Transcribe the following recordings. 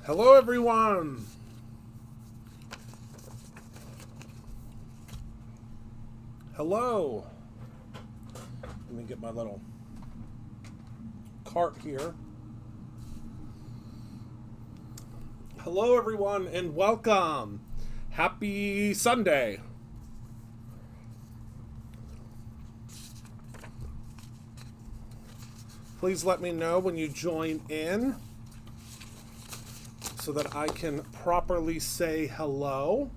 Hello, everyone. Hello. Let me get my little cart here. Hello, everyone, and welcome. Happy Sunday. Please let me know when you join in so that I can properly say hello.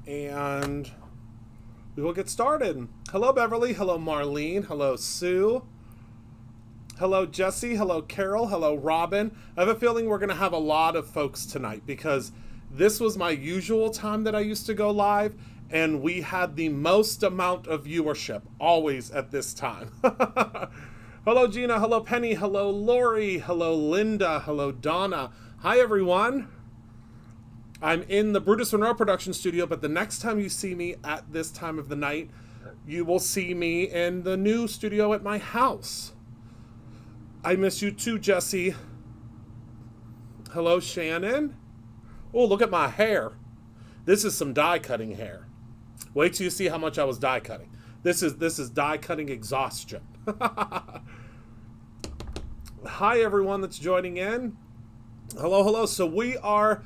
And we will get started. Hello, Beverly. Hello, Marlene. Hello, Sue. Hello, Jesse. Hello, Carol. Hello, Robin. I have a feeling we're going to have a lot of folks tonight because this was my usual time that I used to go live, and we had the most amount of viewership always at this time. Hello, Gina. Hello, Penny. Hello, Lori. Hello, Linda. Hello, Donna. Hi, everyone. I'm in the Brutus Monroe production studio, but the next time you see me at this time of the night, you will see me in the new studio at my house. I miss you too, Jesse. Hello, Shannon. Oh, look at my hair. This is some die cutting hair. Wait till you see how much I was die cutting. This is die cutting exhaustion. Hi, everyone that's joining in. Hello, hello. So we are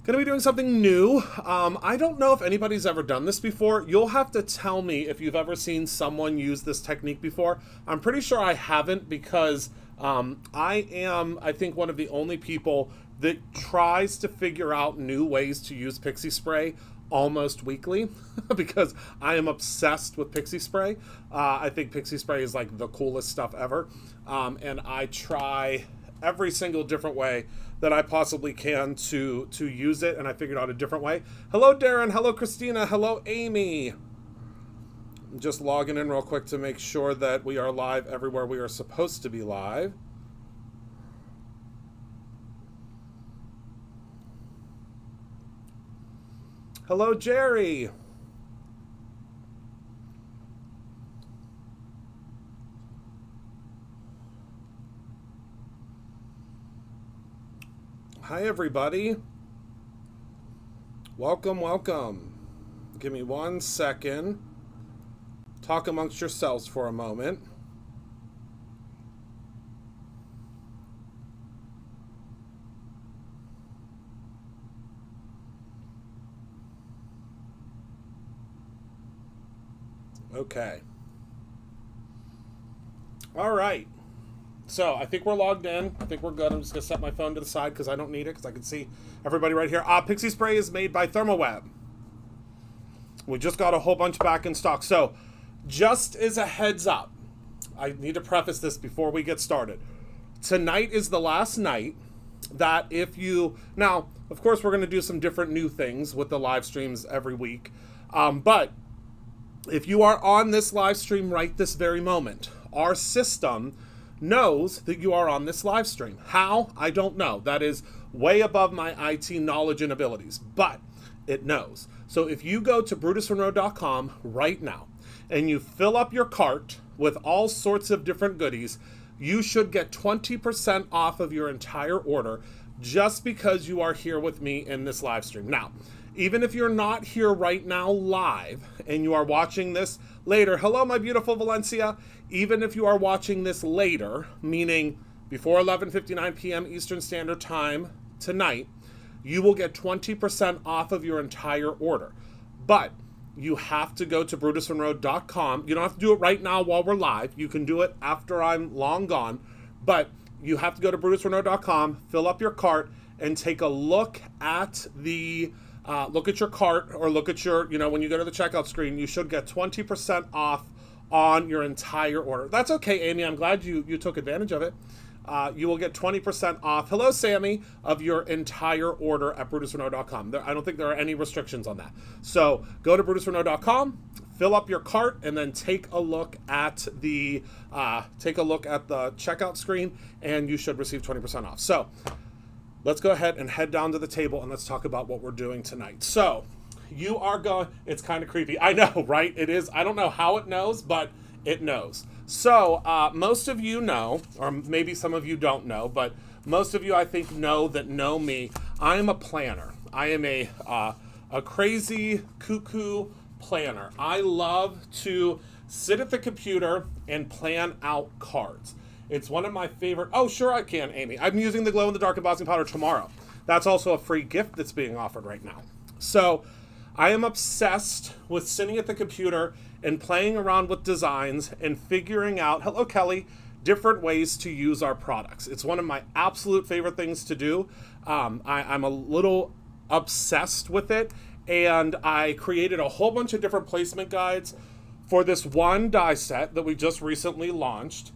going to be doing something new. I don't know if anybody's ever done this before. You'll have to tell me if you've ever seen someone use this technique before. I'm pretty sure I haven't because I am, I think, one of the only people that tries to figure out new ways to use Pixie spray almost weekly because I am obsessed with Pixie spray. I think Pixie spray is like the coolest stuff ever. And I try every single different way that I possibly can to use it, and I figured out a different way. Hello, Darren. Hello, Christina. Hello, Amy. I'm just logging in real quick to make sure that we are live everywhere we are supposed to be live. Hello, Jerry. Hi, everybody. Welcome, welcome. Give me 1 second. Talk amongst yourselves for a moment. Okay. All right. So I think we're logged in. I think we're good. I'm just going to set my phone to the side because I don't need it because I can see everybody right here. Pixie spray is made by ThermoWeb. We just got a whole bunch back in stock. So just as a heads up, I need to preface this before we get started. Tonight is the last night that if you... Now, of course, we're going to do some different new things with the live streams every week. But if you are on this live stream right this very moment, our system knows that you are on this live stream. How? I don't know. That is way above my IT knowledge and abilities, but it knows. So if you go to brutusmonroe.com right now and you fill up your cart with all sorts of different goodies, you should get 20% off of your entire order just because you are here with me in this live stream. Now, even if you're not here right now live and you are watching this later, hello, my beautiful Valencia. Even if you are watching this later, meaning before 11:59 p.m. Eastern Standard Time tonight, you will get 20% off of your entire order. But you have to go to brutusmonroe.com. You don't have to do it right now while we're live. You can do it after I'm long gone. But you have to go to brutusmonroe.com, fill up your cart, and take a look at the... look at your cart or look at your, when you go to the checkout screen, you should get 20% off on your entire order. That's okay, Amy. I'm glad you took advantage of it. You will get 20% off. Hello, Sammy, of your entire order at brutusmonroe.com. I don't think there are any restrictions on that. So go to brutusmonroe.com, fill up your cart, and then take a look at the checkout screen, and you should receive 20% off. So let's go ahead and head down to the table and let's talk about what we're doing tonight. So you are going, it's kind of creepy. I know, right? It is. I don't know how it knows, but it knows. So most of you know, or maybe some of you don't know, but most of you I think know me. I am a planner. I am a crazy cuckoo planner. I love to sit at the computer and plan out cards. It's one of my favorite. Oh, sure I can, Amy. I'm using the glow in the dark embossing powder tomorrow. That's also a free gift that's being offered right now. So I am obsessed with sitting at the computer and playing around with designs and figuring out, hello Kelly, different ways to use our products. It's one of my absolute favorite things to do. I'm a little obsessed with it, and I created a whole bunch of different placement guides for this one die set that we just recently launched.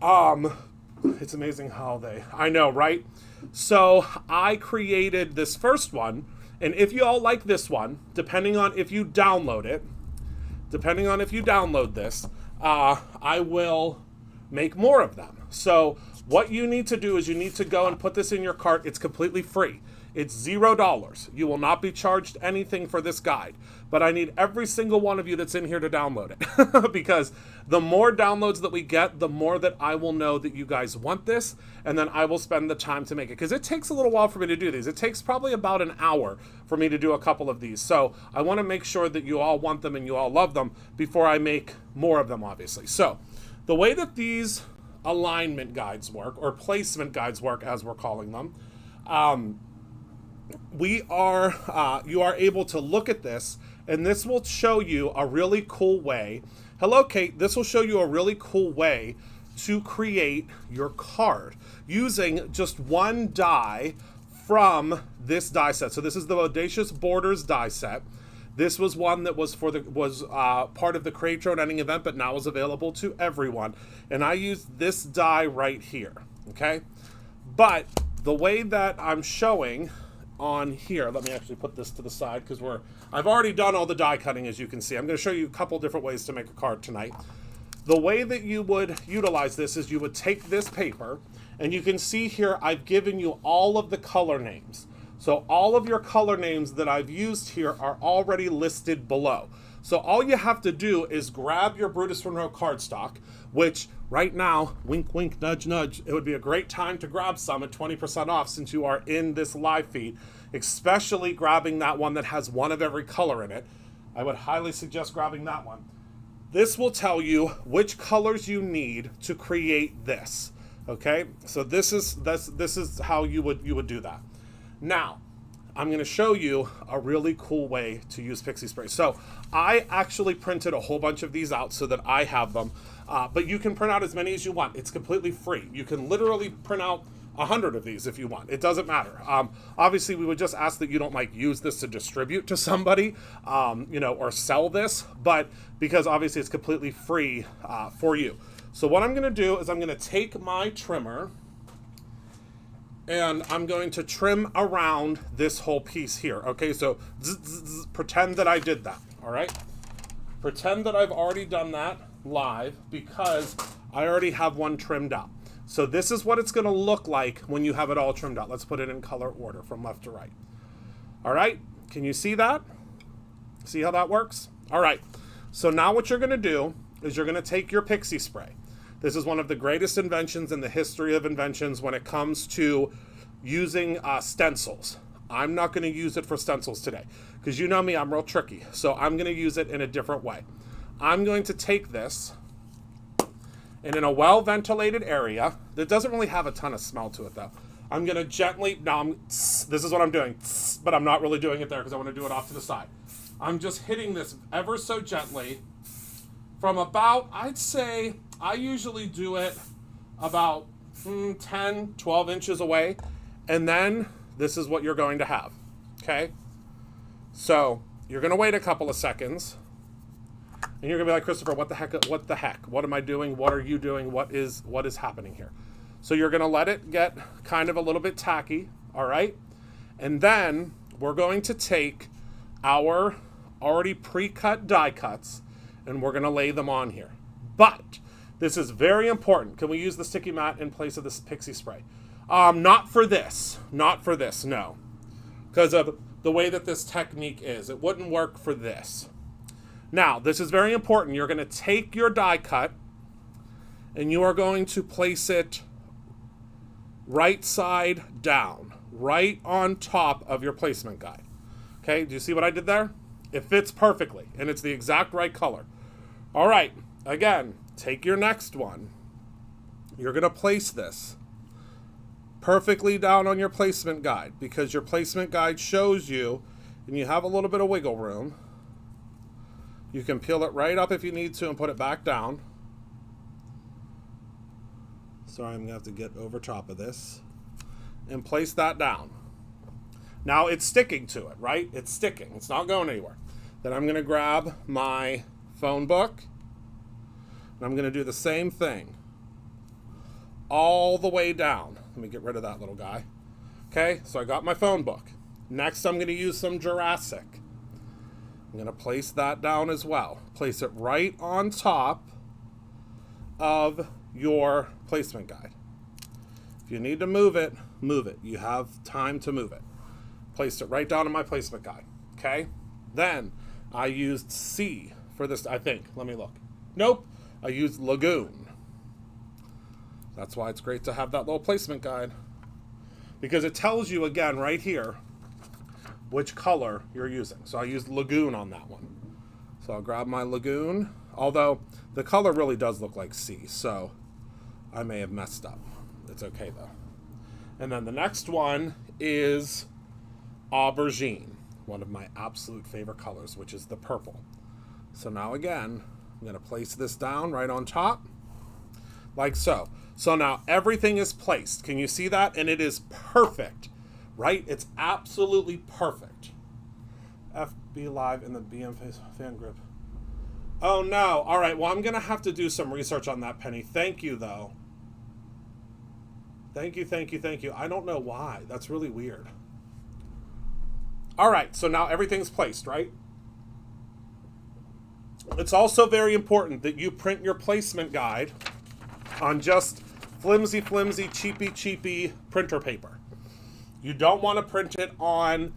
It's amazing how I know, right? So I created this first one, and if you all like this one, depending on if you download this, I will make more of them. So what you need to do is you need to go and put this in your cart. It's completely free. It's $0. You will not be charged anything for this guide, but I need every single one of you that's in here to download it because the more downloads that we get, the more that I will know that you guys want this, and then I will spend the time to make it, because it takes a little while for me to do these. It takes probably about an hour for me to do a couple of these. So I want to make sure that you all want them and you all love them before I make more of them, obviously. So the way that these alignment guides work, or placement guides work as we're calling them, you are able to look at this, and this will show you a really cool way. Hello, Kate. This will show you a really cool way to create your card using just one die from this die set. So this is the Audacious Borders die set. This was one that was part of the Create Your Own Ending event, but now is available to everyone. And I used this die right here, okay? But the way that I'm showing on here, let me actually put this to the side because I've already done all the die cutting, as you can see. I'm going to show you a couple different ways to make a card tonight. The way that you would utilize this is you would take this paper, and you can see here I've given you all of the color names. So all of your color names that I've used here are already listed below. So all you have to do is grab your Brutus Monroe cardstock, which right now, wink, wink, nudge, nudge, it would be a great time to grab some at 20% off since you are in this live feed, especially grabbing that one that has one of every color in it. I would highly suggest grabbing that one. This will tell you which colors you need to create this. Okay, so this is how you would do that. Now, I'm going to show you a really cool way to use Pixie spray. So I actually printed a whole bunch of these out so that I have them, but you can print out as many as you want. It's completely free. You can literally print out 100 of these if you want. It doesn't matter. Obviously, we would just ask that you don't use this to distribute to somebody, or sell this, but because obviously it's completely free for you. So what I'm going to do is I'm going to take my trimmer, and I'm going to trim around this whole piece here. Okay, so pretend that I did that, all right? Pretend that I've already done that live because I already have one trimmed out. So this is what it's gonna look like when you have it all trimmed out. Let's put it in color order from left to right. All right, can you see that? See how that works? All right, so now what you're gonna do is you're gonna take your Pixie spray. This is one of the greatest inventions in the history of inventions when it comes to using stencils. I'm not going to use it for stencils today because you know me, I'm real tricky. So I'm going to use it in a different way. I'm going to take this, and in a well-ventilated area that doesn't really have a ton of smell to it though, I'm going to gently, this is what I'm doing, but I'm not really doing it there because I want to do it off to the side. I'm just hitting this ever so gently from about, I'd say, I usually do it about 10, 12 inches away, and then this is what you're going to have, okay? So you're going to wait a couple of seconds, and you're going to be like, Christopher, what the heck? What am I doing? What are you doing? What is happening here? So you're going to let it get kind of a little bit tacky, all right? And then we're going to take our already pre-cut die cuts, and we're going to lay them on here. But this is very important. Can we use the sticky mat in place of this Pixie spray? Not for this, no. Because of the way that this technique is. It wouldn't work for this. Now, this is very important. You're going to take your die cut and you are going to place it right side down, right on top of your placement guide. Okay, do you see what I did there? It fits perfectly, and it's the exact right color. All right, again, take your next one. You're going to place this perfectly down on your placement guide because your placement guide shows you, and you have a little bit of wiggle room. You can peel it right up if you need to and put it back down. Sorry, I'm going to have to get over top of this. And place that down. Now it's sticking to it, right? It's sticking. It's not going anywhere. Then I'm going to grab my phone book. And I'm going to do the same thing. All the way down. Let me get rid of that little guy. Okay, so I got my phone book. Next, I'm going to use some Jurassic. I'm going to place that down as well. Place it right on top of your placement guide. If you need to move it, move it. You have time to move it. Placed it right down in my placement guide. Okay? Then I used C for this, I think. Let me look. Nope. I used Lagoon. That's why it's great to have that little placement guide. Because it tells you again right here which color you're using. So I used Lagoon on that one. So I'll grab my Lagoon. Although the color really does look like C, so I may have messed up. It's okay though. And then the next one is Aubergine, one of my absolute favorite colors, which is the purple. So now again, I'm going to place this down right on top, like so. So now everything is placed. Can you see that? And it is perfect, right? It's absolutely perfect. FB Live in the BM fan group. Oh no. All right. Well, I'm going to have to do some research on that, Penny. Thank you, though. Thank you, thank you, thank you. I don't know why. That's really weird. All right. So now everything's placed, right? It's also very important that you print your placement guide on just flimsy, cheapy printer paper. You don't want to print it on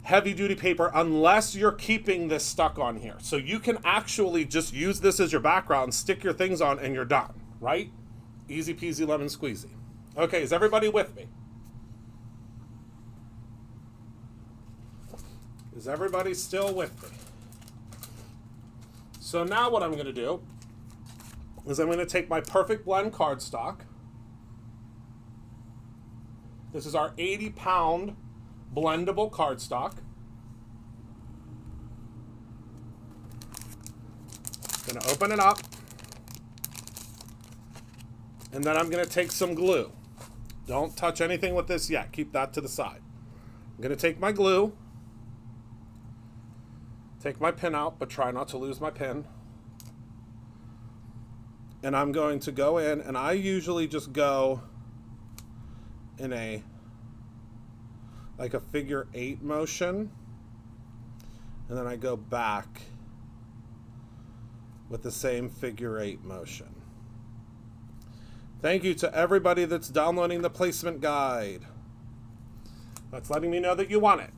heavy-duty paper unless you're keeping this stuck on here. So you can actually just use this as your background, stick your things on, and you're done, right? Easy peasy lemon squeezy. Okay, is everybody with me? Is everybody still with me? So now what I'm going to do is I'm going to take my Perfect Blend cardstock. This is our 80-pound blendable cardstock. Going to open it up. And then I'm going to take some glue. Don't touch anything with this yet. Keep that to the side. I'm going to take my glue. Take my pin out, but try not to lose my pin. And I'm going to go in, and I usually just go in like a figure 8 motion. And then I go back with the same figure 8 motion. Thank you to everybody that's downloading the placement guide. That's letting me know that you want it.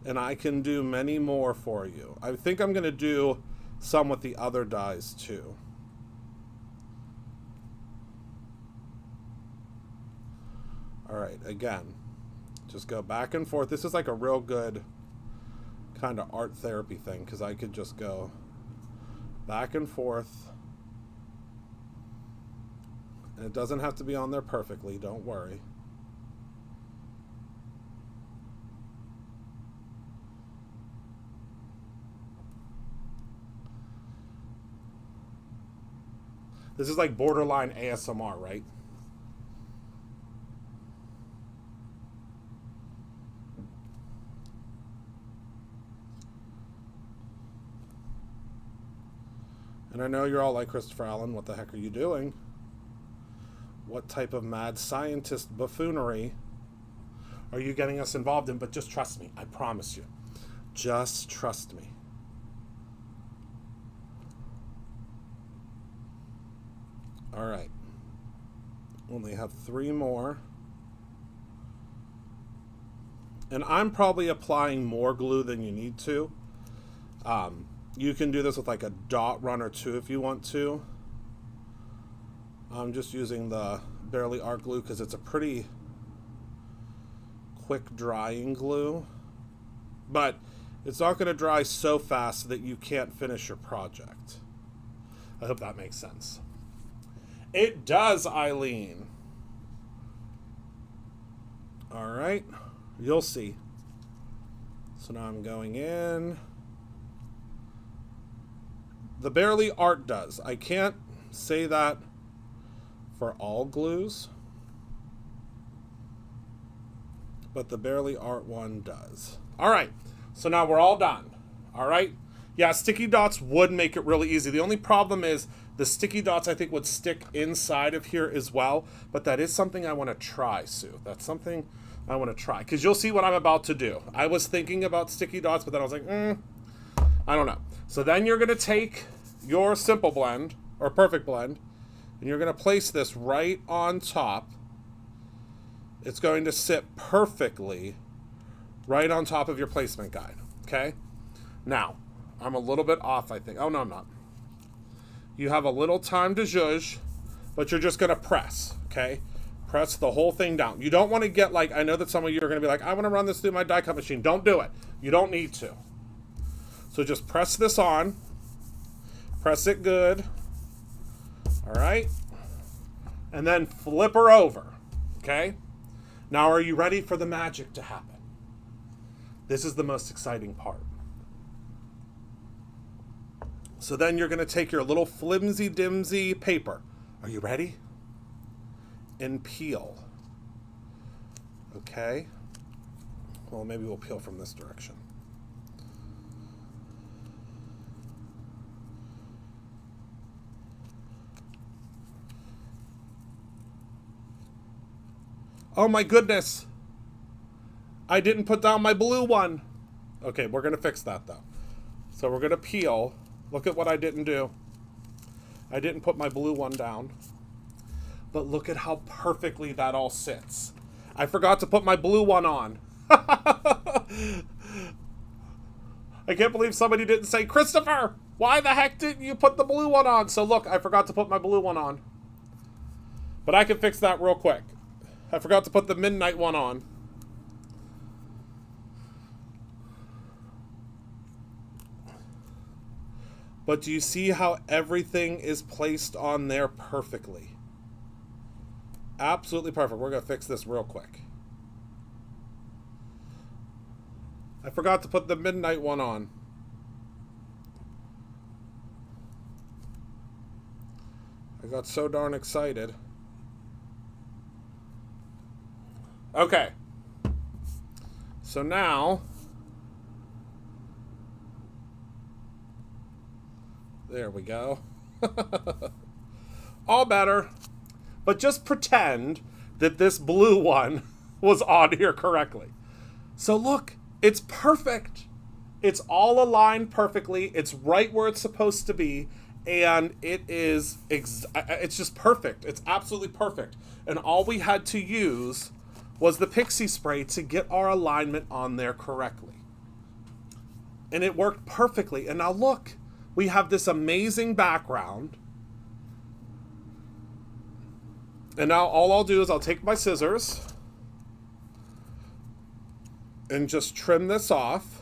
And I can do many more for you. I think I'm going to do some with the other dies too. All right, again, just go back and forth. This is like a real good kind of art therapy thing because I could just go back and forth. And it doesn't have to be on there perfectly, don't worry. This is like borderline ASMR, right? And I know you're all like, Christopher Allen, what the heck are you doing? What type of mad scientist buffoonery are you getting us involved in? But just trust me, I promise you. Just trust me. All right. Only have 3 more. And I'm probably applying more glue than you need to. You can do this with like a dot runner too if you want to. I'm just using the Barely Art glue because it's a pretty quick drying glue. But it's not going to dry so fast that you can't finish your project. I hope that makes sense. It does, Eileen. All right, you'll see. So now I'm going in. The Barely Art does. I can't say that for all glues, but the Barely Art one does. All right, so now we're all done. All right. Yeah, sticky dots would make it really easy. The only problem is the sticky dots I think would stick inside of here as well, but that is something I want to try, Sue. That's something I want to try, because you'll see what I'm about to do. I was thinking about sticky dots, but then I was like, I don't know. So then you're going to take your Simple Blend, or Perfect Blend, and you're going to place this right on top. It's going to sit perfectly right on top of your placement guide, okay? Now, I'm a little bit off, I think. Oh, no, I'm not. You have a little time to zhuzh, but you're just going to press, okay? Press the whole thing down. You don't want to get like, I know that some of you are going to be like, I want to run this through my die cut machine. Don't do it. You don't need to. So just press this on. Press it good. All right. And then flip her over, okay? Now, are you ready for the magic to happen? This is the most exciting part. So then you're going to take your little flimsy-dimsy paper. Are you ready? And peel. Okay. Well, maybe we'll peel from this direction. Oh my goodness. I didn't put down my blue one. Okay, we're going to fix that though. So we're going to peel. Look at what I didn't do. I didn't put my blue one down. But look at how perfectly that all sits. I forgot to put my blue one on. I can't believe somebody didn't say, Christopher, why the heck didn't you put the blue one on? So look, I forgot to put my blue one on. But I can fix that real quick. I forgot to put the midnight one on. But do you see how everything is placed on there perfectly? Absolutely perfect. We're going to fix this real quick. I forgot to put the midnight one on. I got so darn excited. Okay. So now, there we go. All better. But just pretend that this blue one was on here correctly. So look, it's perfect. It's all aligned perfectly. It's right where it's supposed to be. And it is, it's just perfect. It's absolutely perfect. And all we had to use was the Pixie spray to get our alignment on there correctly. And it worked perfectly. And now look, we have this amazing background. And now all I'll do is I'll take my scissors and just trim this off.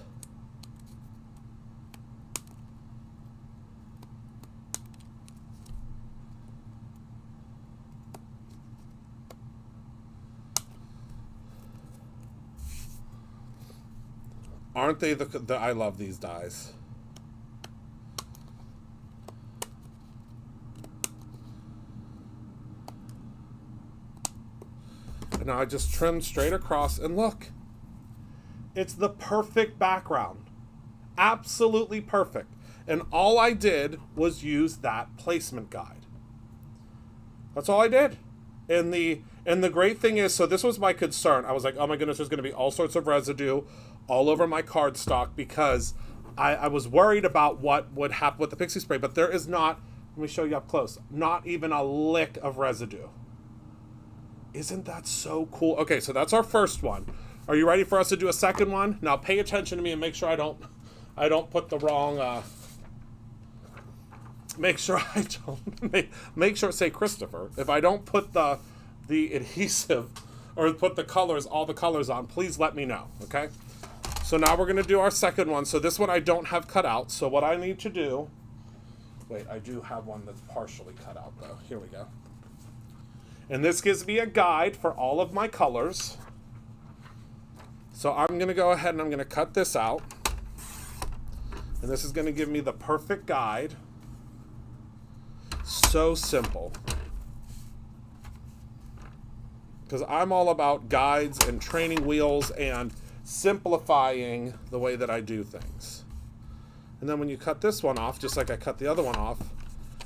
Aren't they I love these dies. And now I just trim straight across, and look, it's the perfect background. Absolutely perfect. And all I did was use that placement guide. That's all I did. And the great thing is, so this was my concern. I was like, oh my goodness, there's going to be all sorts of residue all over my cardstock, because I was worried about what would happen with the Pixie spray, but there is not, let me show you up close, not even a lick of residue. Isn't that so cool? Okay, so that's our first one. Are you ready for us to do a second one? Now pay attention to me and make sure I don't I don't put the wrong, make sure I don't, make sure, say Christopher, if I don't put the adhesive or put the colors, all the colors on, please let me know, okay? So now we're gonna do our second one. So this one I don't have cut out. So what I need to do, wait, I do have one that's partially cut out though. Here we go. And this gives me a guide for all of my colors. So I'm gonna go ahead and I'm gonna cut this out. And this is gonna give me the perfect guide. So simple. Because I'm all about guides and training wheels and simplifying the way that I do things. And then when you cut this one off, just like I cut the other one off,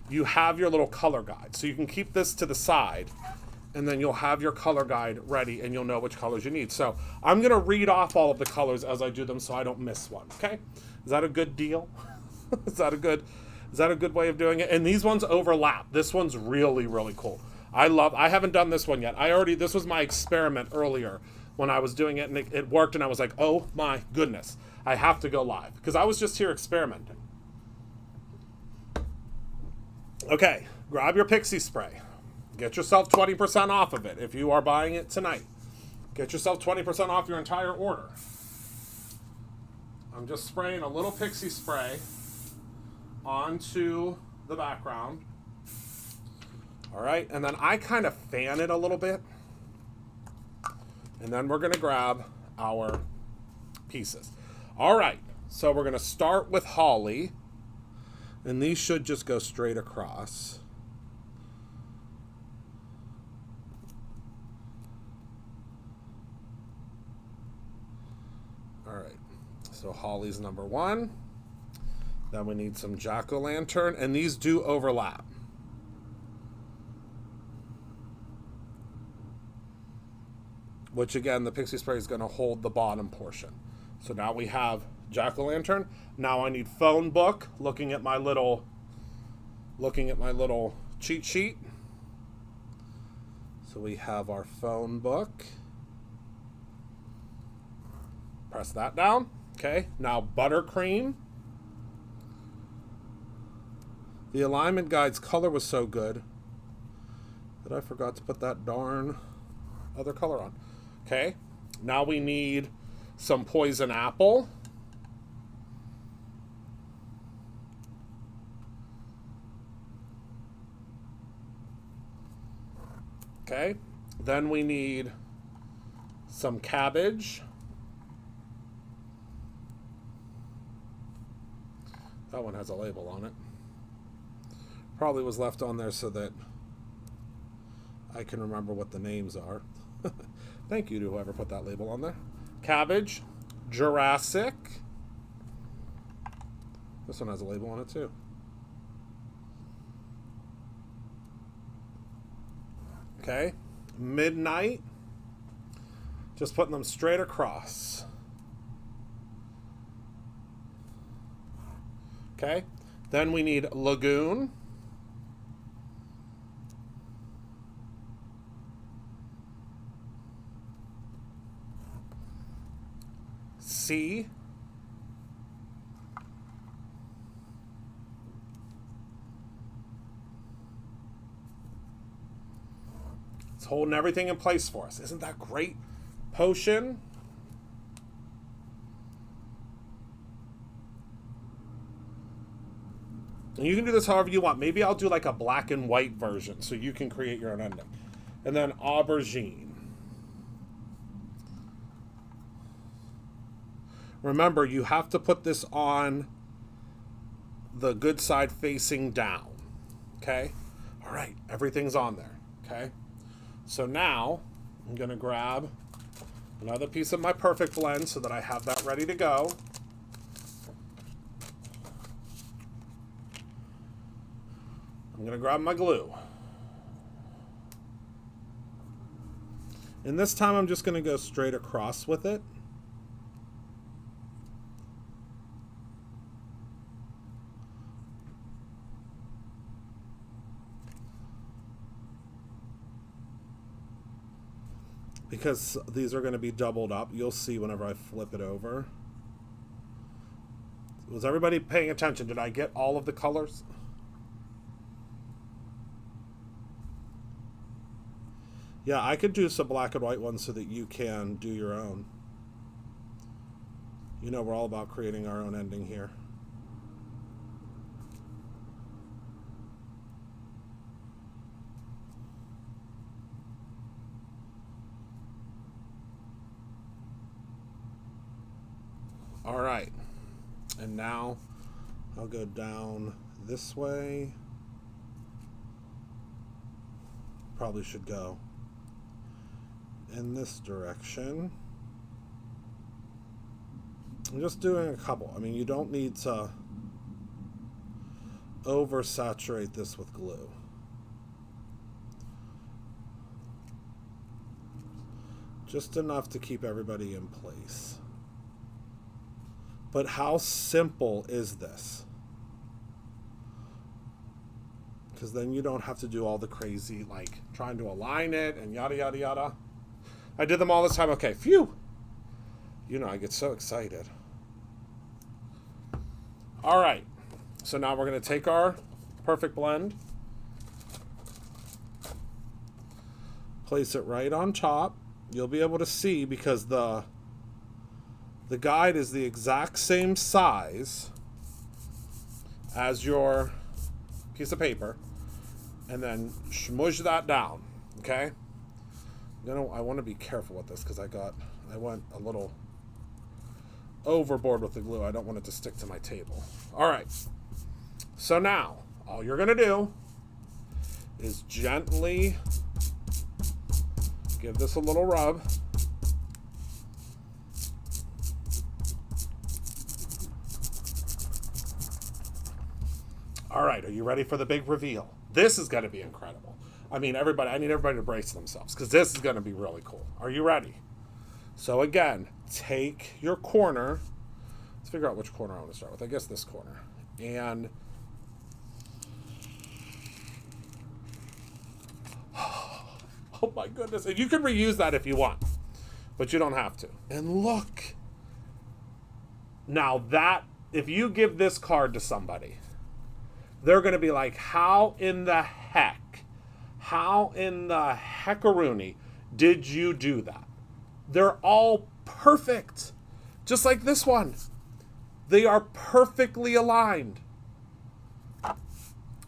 you have your little color guide. So you can keep this to the side, and then you'll have your color guide ready, and you'll know which colors you need. So I'm gonna read off all of the colors as I do them so I don't miss one, okay? Is that a good deal? Is that a good way of doing it? And these ones overlap. This one's really, really cool. I haven't done this one yet. This was my experiment earlier when I was doing it, and it worked, and I was like, oh my goodness, I have to go live, because I was just here experimenting. Okay, grab your Pixie spray. Get yourself 20% off of it if you are buying it tonight. Get yourself 20% off your entire order. I'm just spraying a little Pixie spray onto the background. All right, and then I kind of fan it a little bit. And then we're gonna grab our pieces. All right, so we're gonna start with Holly. And these should just go straight across. All right, so Holly's number one. Then we need some jack-o'-lantern, and these do overlap. Which again, the Pixie spray is gonna hold the bottom portion. So now we have jack-o'-lantern. Now I need phone book, looking at my little cheat sheet. So we have our phone book. Press that down. Okay, now buttercream. The alignment guide's color was so good that I forgot to put that darn other color on. Okay, now we need some poison apple. Okay, then we need some cabbage. That one has a label on it. Probably was left on there so that I can remember what the names are. Thank you to whoever put that label on there. Cabbage, Jurassic. This one has a label on it too. Okay, Midnight. Just putting them straight across. Okay, then we need Lagoon. C. It's holding everything in place for us. Isn't that great? Potion. And you can do this however you want. Maybe I'll do like a black and white version so you can create your own ending. And then aubergine. Remember, you have to put this on the good side facing down. Okay? All right, everything's on there. Okay? So now I'm going to grab another piece of my Perfect Blend so that I have that ready to go. I'm going to grab my glue. And this time I'm just going to go straight across with it. Because these are going to be doubled up. You'll see whenever I flip it over. Was everybody paying attention? Did I get all of the colors? Yeah, I could do some black and white ones so that you can do your own. You know, we're all about creating our own ending here. All right. And now I'll go down this way. Probably should go in this direction. I'm just doing a couple. I mean, you don't need to oversaturate this with glue. Just enough to keep everybody in place. But how simple is this? Because then you don't have to do all the crazy, like, trying to align it and yada, yada, yada. I did them all this time. Okay, phew. You know, I get so excited. All right. So now we're going to take our perfect blend. Place it right on top. You'll be able to see because the guide is the exact same size as your piece of paper, and then smudge that down. Okay, I want to be careful with this because I went a little overboard with the glue. I don't want it to stick to my table. All right, so now all you're gonna do is gently give this a little rub. All right, are you ready for the big reveal? This is going to be incredible. I mean, I need everybody to brace themselves because this is going to be really cool. Are you ready? So again, take your corner. Let's figure out which corner I want to start with. I guess this corner. And oh my goodness. And you can reuse that if you want, but you don't have to. And look. Now if you give this card to somebody, they're going to be like, how in the heckaroonie did you do that? They're all perfect. Just like this one. They are perfectly aligned.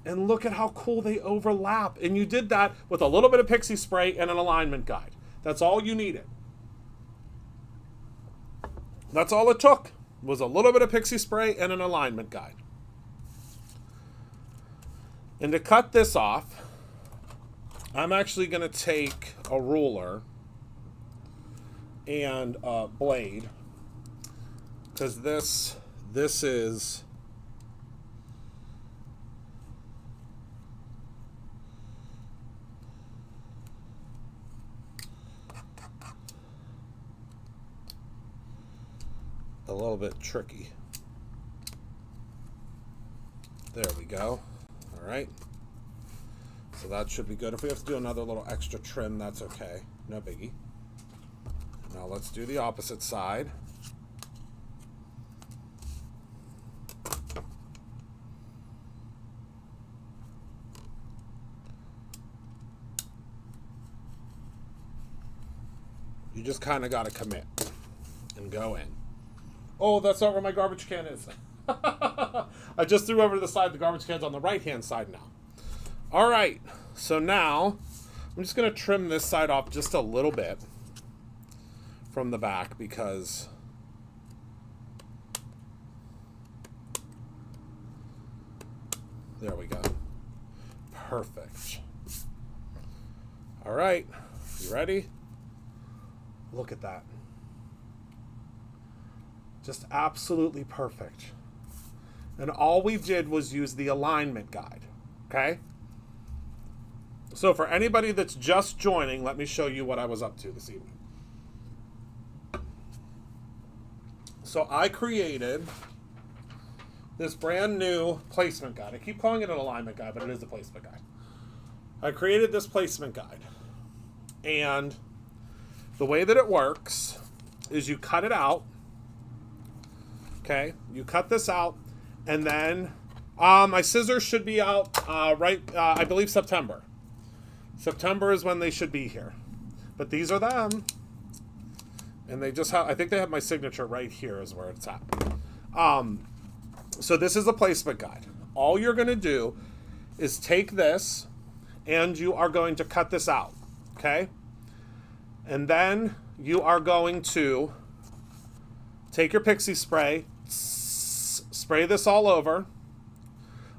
And look at how cool they overlap. And you did that with a little bit of Pixie spray and an alignment guide. That's all you needed. That's all it took, was a little bit of Pixie spray and an alignment guide. And to cut this off, I'm actually going to take a ruler and a blade, because this is a little bit tricky. There we go. All right, so that should be good. If we have to do another little extra trim, that's okay, no biggie. Now let's do the opposite side. You just kind of got to commit and go in. Oh, that's not where my garbage can is. I just threw over to the side. The garbage can's on the right-hand side now. All right. So now I'm just going to trim this side off just a little bit from the back because there we go. Perfect. All right. You ready? Look at that. Just absolutely perfect. And all we did was use the alignment guide, okay? So for anybody that's just joining, let me show you what I was up to this evening. So I created this brand new placement guide. I keep calling it an alignment guide, but it is a placement guide. I created this placement guide. And the way that it works is you cut it out. Okay, you cut this out, and then my scissors should be out I believe September. September is when they should be here. But these are them. And they just have, I think they have my signature right here is where it's at. So this is a placement guide. All you're going to do is take this and you are going to cut this out. Okay? And then you are going to take your Pixie spray, spray this all over.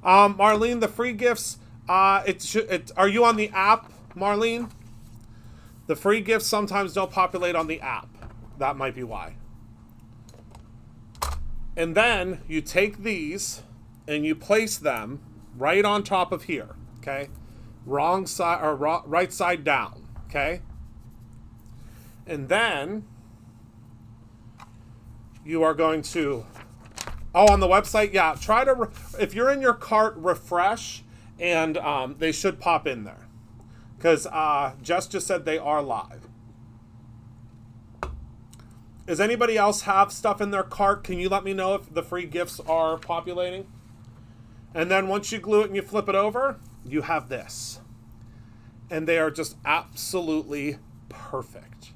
Marlene, the free gifts, are you on the app, Marlene? The free gifts sometimes don't populate on the app. That might be why. And then you take these and you place them right on top of here, okay? Wrong side or right side down, okay? And then you are going to, on the website, yeah, try to, if you're in your cart, refresh, and they should pop in there. Because Jess just said they are live. Does anybody else have stuff in their cart? Can you let me know if the free gifts are populating? And then once you glue it and you flip it over, you have this. And they are just absolutely perfect.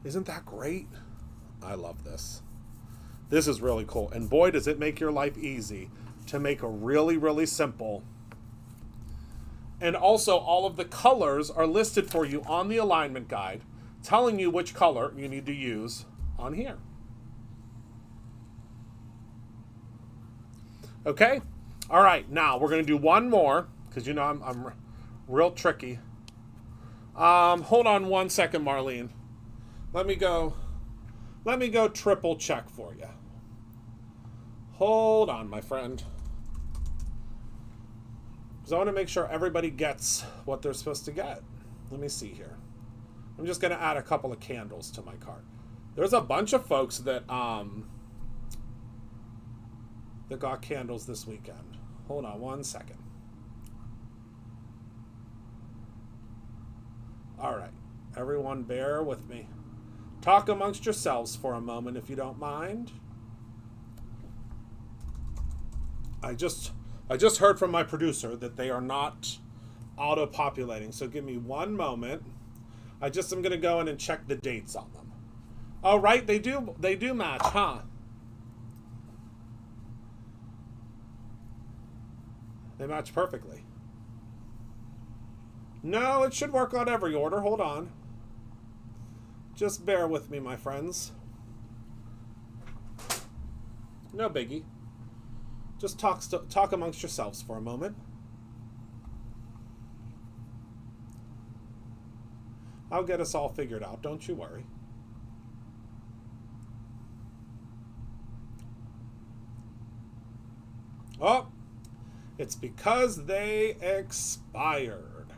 Isn't that great? I love this. This is really cool. And boy, does it make your life easy to make a really, really simple. And also, all of the colors are listed for you on the alignment guide, telling you which color you need to use on here. Okay? All right, now we're going to do one more, because you know I'm real tricky. Hold on one second, Marlene. Let me go triple check for you. Hold on, my friend. Because I want to make sure everybody gets what they're supposed to get. Let me see here. I'm just going to add a couple of candles to my cart. There's a bunch of folks that got candles this weekend. Hold on one second. All right. Everyone bear with me. Talk amongst yourselves for a moment if you don't mind. I just heard from my producer that they are not auto-populating, so give me one moment. I just am going to go in and check the dates on them. Oh, right, they do match, huh? They match perfectly. No, it should work on every order. Hold on. Just bear with me, my friends. No biggie. Just talk amongst yourselves for a moment. I'll get us all figured out, don't you worry. Oh, it's because they expired.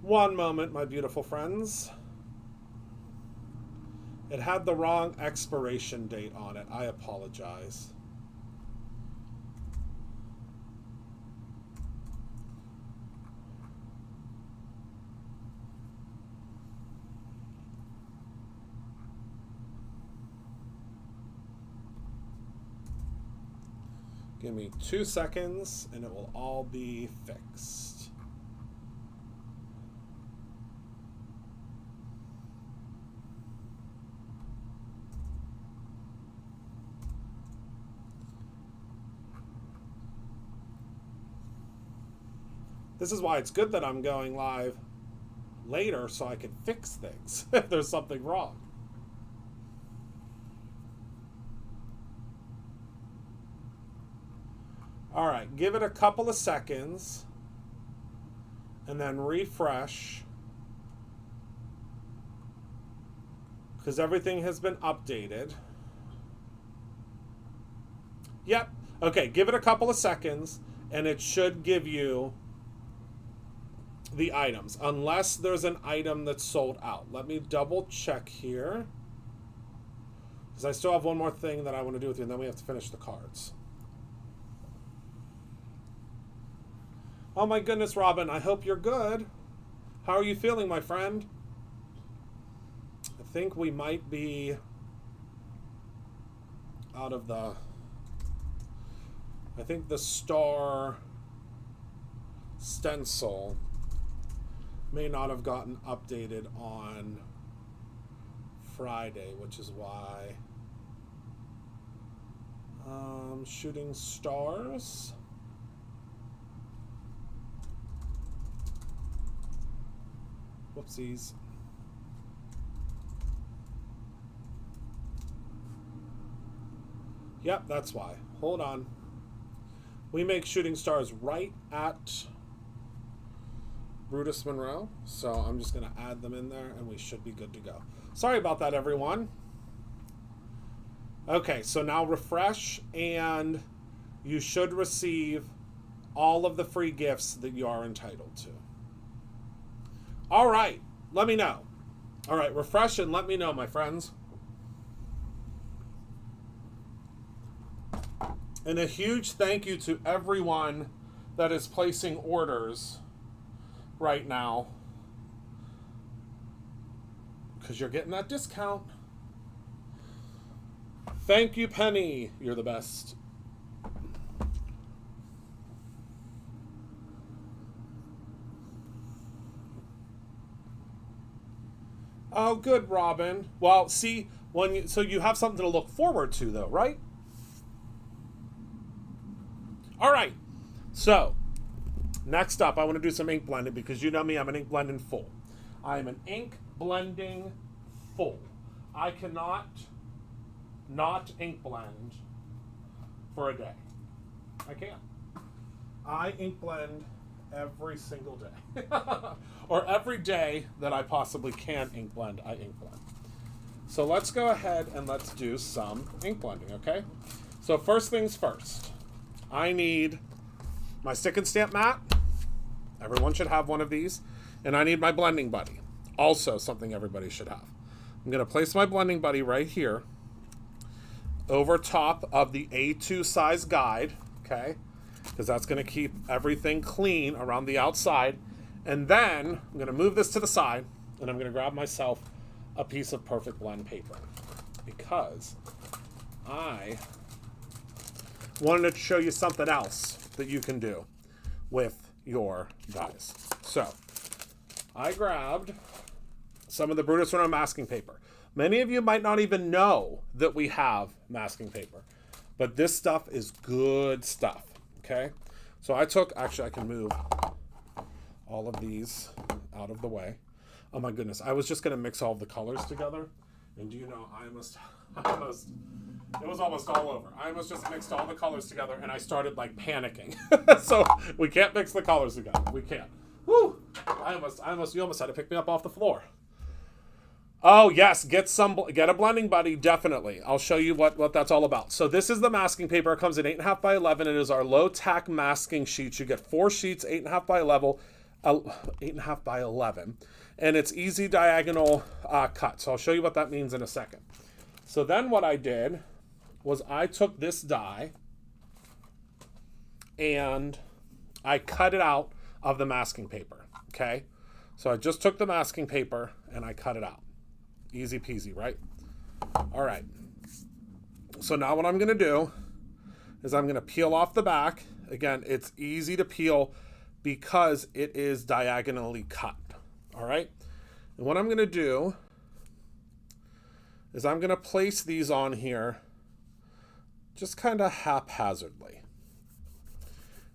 One moment, my beautiful friends. It had the wrong expiration date on it. I apologize. Give me 2 seconds and it will all be fixed. This is why it's good that I'm going live later so I can fix things if there's something wrong. All right, give it a couple of seconds and then refresh because everything has been updated. Yep. Okay, give it a couple of seconds and it should give you the items, unless there's an item that's sold out. Let me double check here because I still have one more thing that I want to do with you and then we have to finish the cards. Oh my goodness, Robin, I hope you're good. How are you feeling, my friend? I think we might be out of the, I think the star stencil may not have gotten updated on Friday, which is why. Shooting stars. Whoopsies. Yep, that's why. Hold on. We make shooting stars right at Brutus Monroe, so I'm just going to add them in there and we should be good to go. Sorry about that, everyone. Okay, so now refresh and you should receive all of the free gifts that you are entitled to. All right, let me know. All right, refresh and let me know, my friends. And a huge thank you to everyone that is placing orders right now, because you're getting that discount. Thank you, Penny. You're the best. Oh, good, Robin. Well, see, so you have something to look forward to, though, right? All right. So, next up, I want to do some ink blending because you know me, I'm an ink blending fool. I am an ink blending fool. I cannot not ink blend for a day. I can't. I ink blend every single day. Or every day that I possibly can ink blend, I ink blend. So let's go ahead and let's do some ink blending, okay? So first things first, I need my stick and stamp mat. Everyone should have one of these. And I need my blending buddy. Also something everybody should have. I'm going to place my blending buddy right here over top of the A2 size guide, okay? Because that's going to keep everything clean around the outside. And then I'm going to move this to the side and I'm going to grab myself a piece of perfect blend paper because I wanted to show you something else that you can do with your dies. So I grabbed some of the Brutus Monroe masking paper. Many of you might not even know that we have masking paper, but this stuff is good stuff, okay? So I took, actually I can move all of these out of the way. Oh my goodness, I was just gonna mix all the colors together, and do you know, it was almost all over. I almost just mixed all the colors together and I started like panicking. So we can't mix the colors together, we can't. Woo! You almost had to pick me up off the floor. Oh yes, get a blending buddy, definitely. I'll show you what that's all about. So this is the masking paper. It comes in 8.5 by 11. It is our low tack masking sheets. You get 4 sheets, 8.5 by 8.5 by 11, and it's easy diagonal cut. So I'll show you what that means in a second. So then what I did was I took this die and I cut it out of the masking paper. Okay, so I just took the masking paper and I cut it out. Easy peasy, right? All right. So now what I'm going to do is I'm going to peel off the back. Again, it's easy to peel because it is diagonally cut. All right. And what I'm going to do is I'm going to place these on here just kind of haphazardly.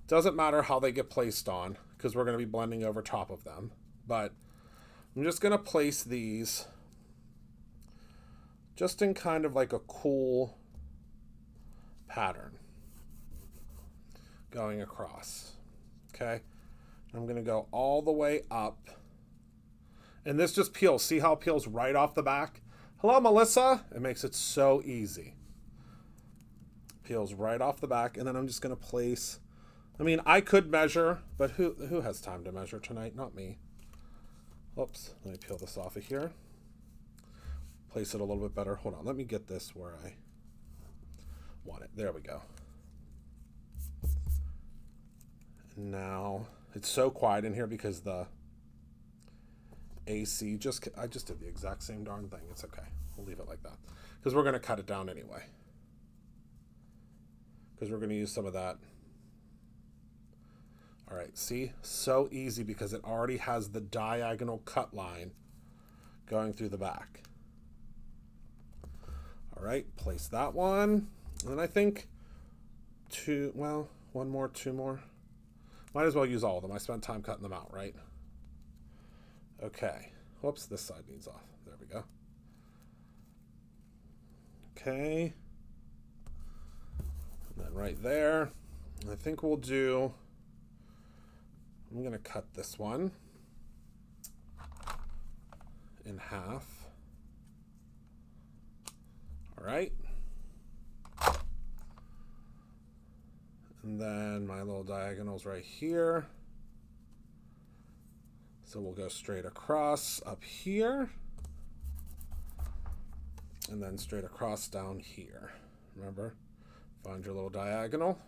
Doesn't matter how they get placed on because we're going to be blending over top of them. But I'm just going to place these just in kind of like a cool pattern going across. Okay. I'm going to go all the way up. And this just peels. See how it peels right off the back? Hello, Melissa. It makes it so easy. Peels right off the back. And then I'm just going to place, I mean, I could measure, but who has time to measure tonight? Not me. Oops. Let me peel this off of here. Place it a little bit better. Hold on. Let me get this where I want it. There we go. And now it's so quiet in here because the AC I just did the exact same darn thing. It's okay. We'll leave it like that because we're going to cut it down anyway. because we're going to use some of that. All right, see? So easy because it already has the diagonal cut line going through the back. All right, place that one. And then I think two more. Might as well use all of them. I spent time cutting them out, right? Okay. Whoops, this side needs off. There we go. Okay. And then right there. I think we'll do, I'm going to cut this one in half. All right. And then my little diagonals right here. So we'll go straight across up here. And then straight across down here. Remember, find your little diagonal.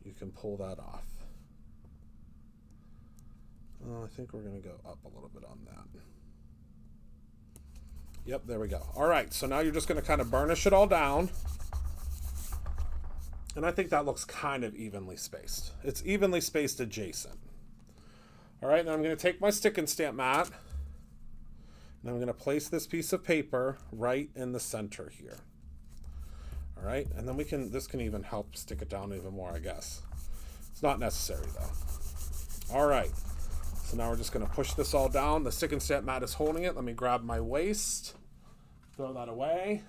You can pull that off. I think we're going to go up a little bit on that. Yep, there we go. All right, so now you're just going to kind of burnish it all down. And I think that looks kind of evenly spaced. It's evenly spaced adjacent. All right, now I'm going to take my stick and stamp mat. And I'm going to place this piece of paper right in the center here. All right, and then this can even help stick it down even more, I guess. It's not necessary though. All right, so now we're just going to push this all down. The stick and stamp mat is holding it. Let me grab my waste, throw that away.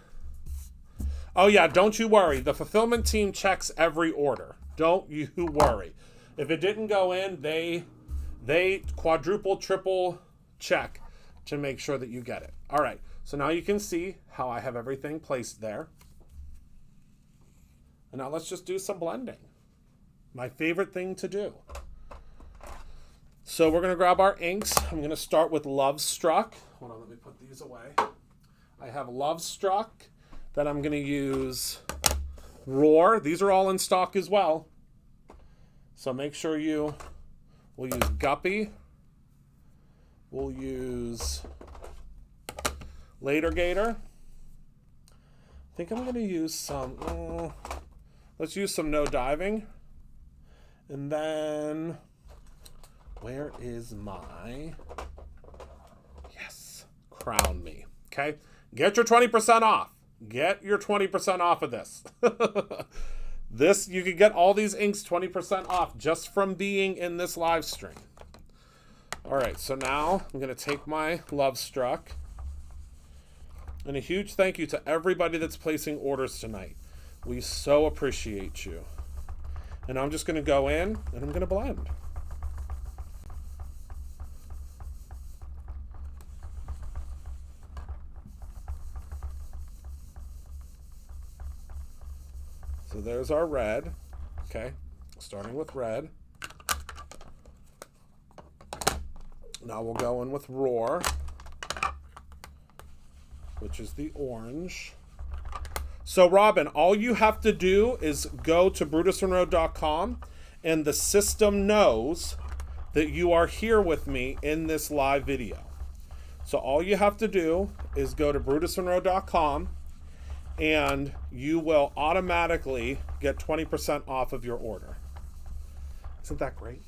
Oh yeah, don't you worry. The fulfillment team checks every order. Don't you worry. If it didn't go in, they quadruple, triple check to make sure that you get it. All right, so now you can see how I have everything placed there. And now let's just do some blending. My favorite thing to do. So we're going to grab our inks. I'm going to start with Love Struck. Hold on, let me put these away. I have Love Struck. Then I'm going to use Roar. These are all in stock as well. So make sure we'll use Guppy. We'll use Later Gator. I think I'm going to use some, let's use some No Diving. And then, where is my, yes, Crown Me. Okay, get your 20% off. Get your 20% off of this. This, you can get all these inks 20% off just from being in this live stream. All right, so now I'm going to take my Love Struck. And a huge thank you to everybody that's placing orders tonight. We so appreciate you. And I'm just going to go in and I'm going to blend. So there's our red. Okay, starting with red. Now we'll go in with Roar, which is the orange. So Robin, all you have to do is go to brutusmonroe.com and the system knows that you are here with me in this live video. So all you have to do is go to brutusmonroe.com and you will automatically get 20% off of your order. Isn't that great?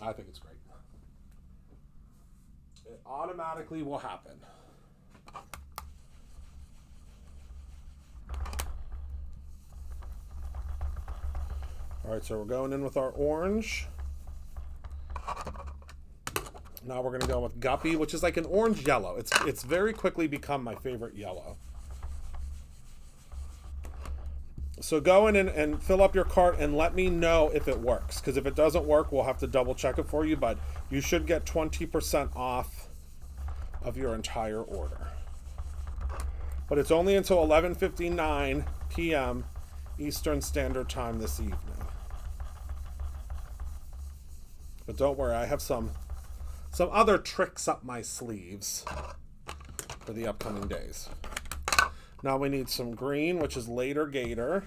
I think it's great. It automatically will happen. All right, so we're going in with our orange. Now we're going to go with Guppy, which is like an orange yellow. It's very quickly become my favorite yellow. So go in and fill up your cart and let me know if it works. Because if it doesn't work, we'll have to double check it for you. But you should get 20% off of your entire order. But it's only until 11:59 p.m. Eastern Standard Time this evening. But don't worry, I have some other tricks up my sleeves for the upcoming days. Now we need some green, which is Later Gator.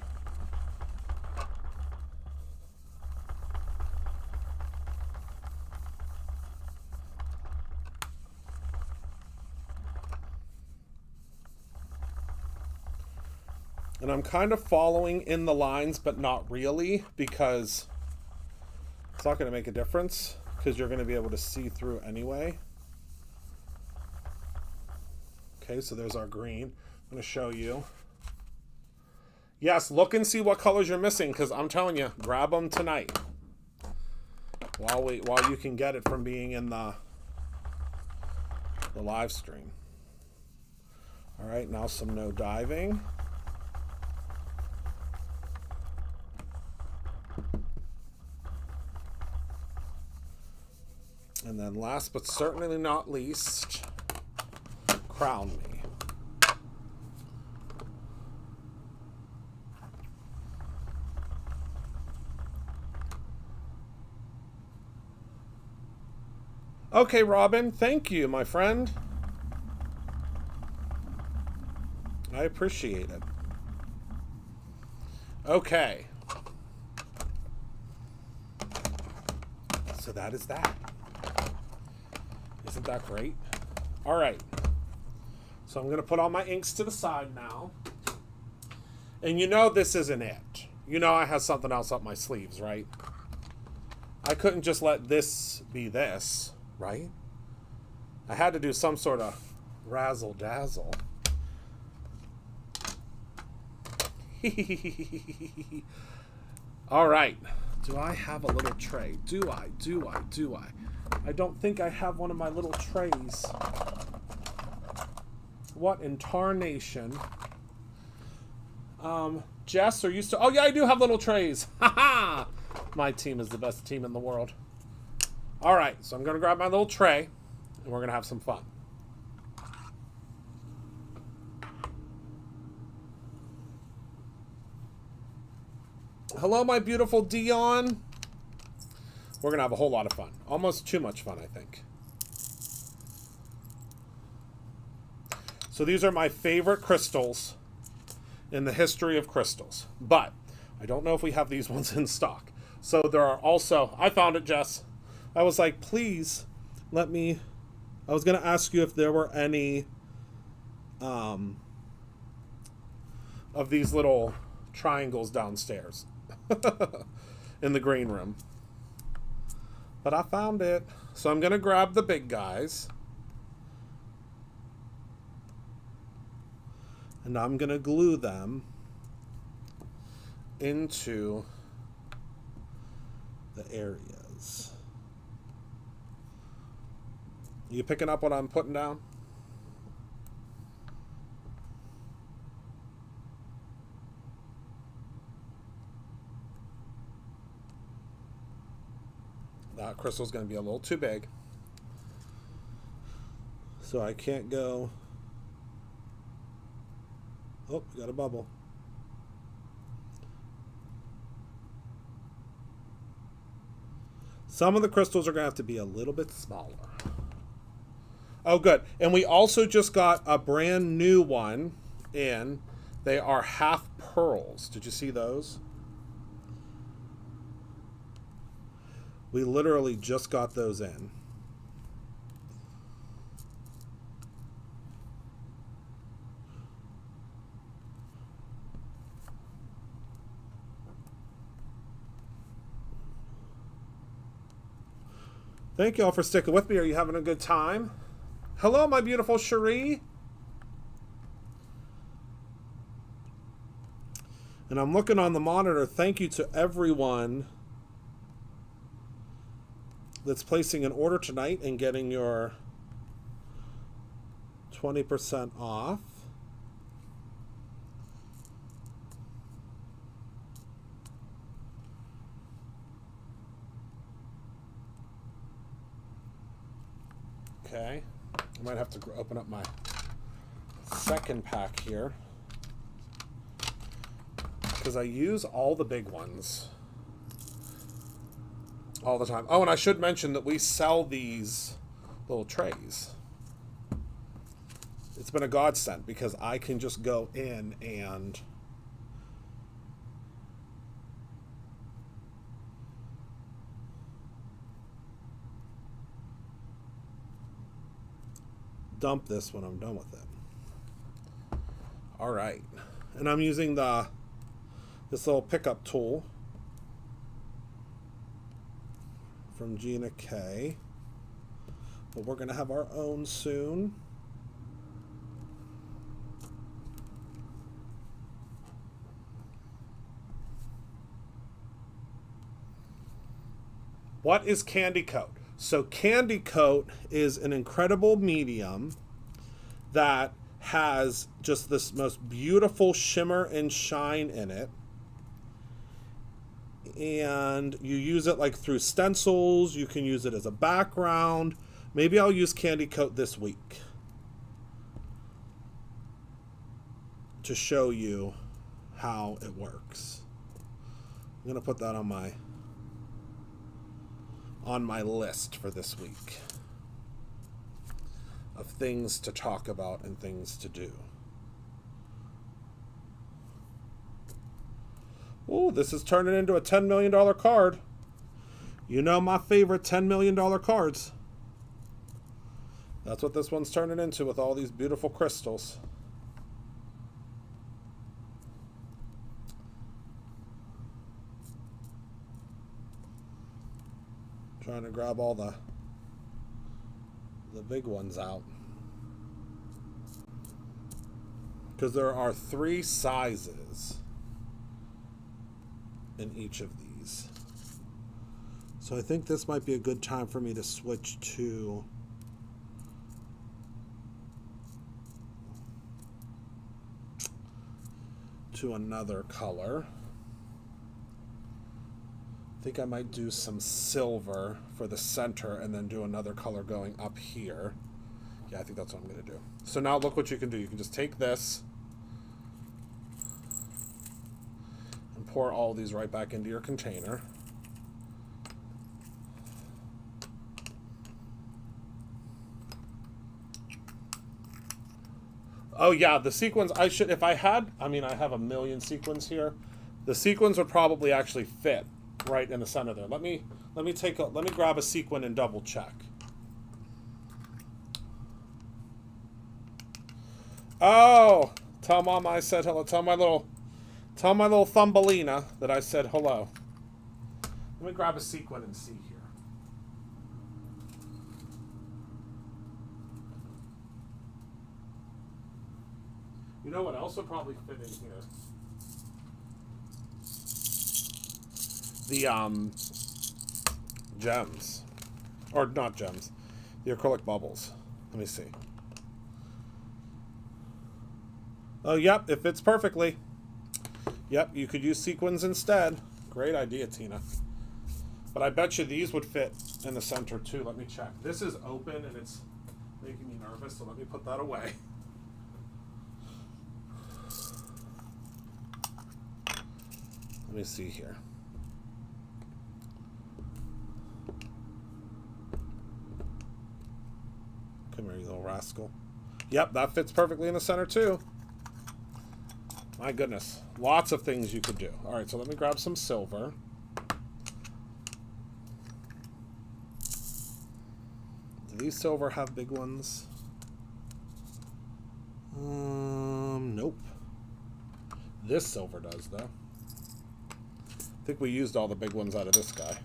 And I'm kind of following in the lines, but not really, because it's not going to make a difference, because you're going to be able to see through anyway. Okay, so there's our green. I'm going to show you. Yes, look and see what colors you're missing, because I'm telling you, grab them tonight. While you can get it from being in the live stream. All right, now some no diving. And then last but certainly not least, crown me. Okay, Robin, thank you, my friend. I appreciate it. Okay. So that is that. Isn't that great? All right. So I'm going to put all my inks to the side now. And you know this isn't it. You know I have something else up my sleeves, right? I couldn't just let this be this, right? I had to do some sort of razzle-dazzle. All right. Do I have a little tray? Do I? I don't think I have one of my little trays. What in tarnation? Jess, are you still... Oh, yeah, I do have little trays. Ha-ha! My team is the best team in the world. All right, so I'm going to grab my little tray, and we're going to have some fun. Hello, my beautiful Dion. We're going to have a whole lot of fun. Almost too much fun, I think. So these are my favorite crystals in the history of crystals. But I don't know if we have these ones in stock. So there are also... I found it, Jess. I was like, please let me... I was going to ask you if there were any of these little triangles downstairs in the green room. But I found it. So I'm going to grab the big guys. And I'm going to glue them into the areas. You picking up what I'm putting down? That crystal's going to be a little too big. So I can't go... Oh, we got a bubble. Some of the crystals are going to have to be a little bit smaller. Oh, good. And we also just got a brand new one in. They are half pearls. Did you see those? We literally just got those in. Thank you all for sticking with me. Are you having a good time? Hello, my beautiful Cherie. And I'm looking on the monitor. Thank you to everyone that's placing an order tonight and getting your 20% off. Okay, I might have to open up my second pack here because I use all the big ones all the time. Oh, and I should mention that we sell these little trays. It's been a godsend because I can just go in and dump this when I'm done with it. All right. and I'm using this little pickup tool from Gina K. But we're going to have our own soon. What is Candy Coat? So Candy Coat is an incredible medium that has just this most beautiful shimmer and shine in it. And you use it like through stencils. You can use it as a background. Maybe I'll use Candy Coat this week to show you how it works. I'm going to put that on my list for this week of things to talk about and things to do. Ooh, this is turning into a $10 million card. You know my favorite $10 million cards. That's what this one's turning into with all these beautiful crystals. Trying to grab all the big ones out. Because there are 3 sizes in each of these. So I think this might be a good time for me to switch to another color. I think I might do some silver for the center and then do another color going up here. Yeah, I think that's what I'm going to do. So now look what you can do. You can just take this and pour all these right back into your container. Oh yeah, the sequins, I have a million sequins here. The sequins would probably actually fit right in the center there. Let me grab a sequin and double check. Oh, tell Mama I said hello. Tell my little Thumbelina that I said hello. Let me grab a sequin and see here. You know what else would probably fit in here? The gems. Or not gems. The acrylic bubbles. Let me see. Oh, yep, it fits perfectly. Yep, you could use sequins instead. Great idea, Tina. But I bet you these would fit in the center too. Let me check. This is open and it's making me nervous, so let me put that away. Let me see here. Come here, you little rascal. Yep, that fits perfectly in the center too. My goodness. Lots of things you could do. All right, so let me grab some silver. Do these silver have big ones? Nope. This silver does, though. I think we used all the big ones out of this guy.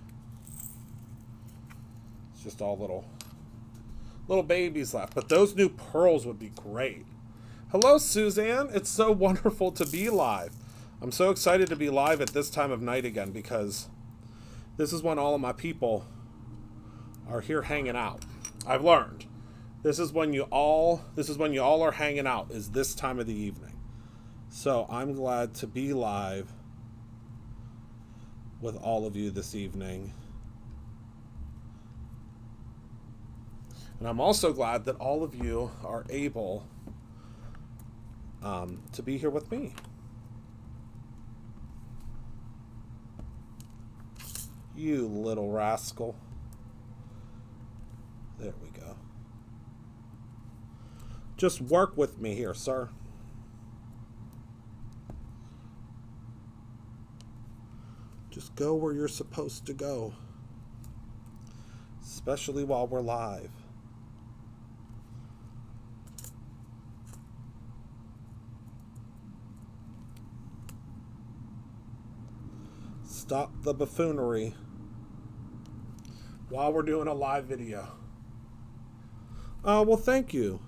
It's just all little babies left. But those new pearls would be great. Hello, Suzanne. It's so wonderful to be live. I'm so excited to be live at this time of night again because this is when all of my people are here hanging out. I've learned. This is when you all are hanging out, is this time of the evening. So I'm glad to be live with all of you this evening. And I'm also glad that all of you are able to be here with me. You little rascal. There we go. Just work with me here, sir. Just go where you're supposed to go. Especially while we're live. Stop the buffoonery while we're doing a live video. Oh, well, thank you.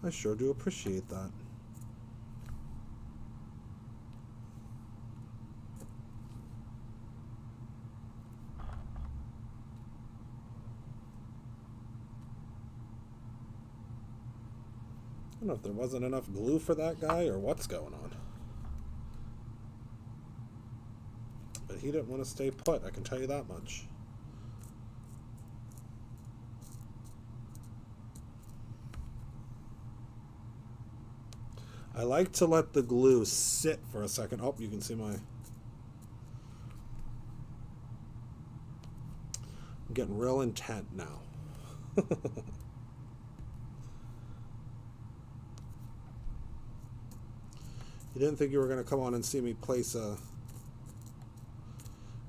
I sure do appreciate that. I don't know if there wasn't enough glue for that guy or what's going on. But he didn't want to stay put, I can tell you that much. I like to let the glue sit for a second. Oh, you can see my... I'm getting real intent now. You didn't think you were going to come on and see me place a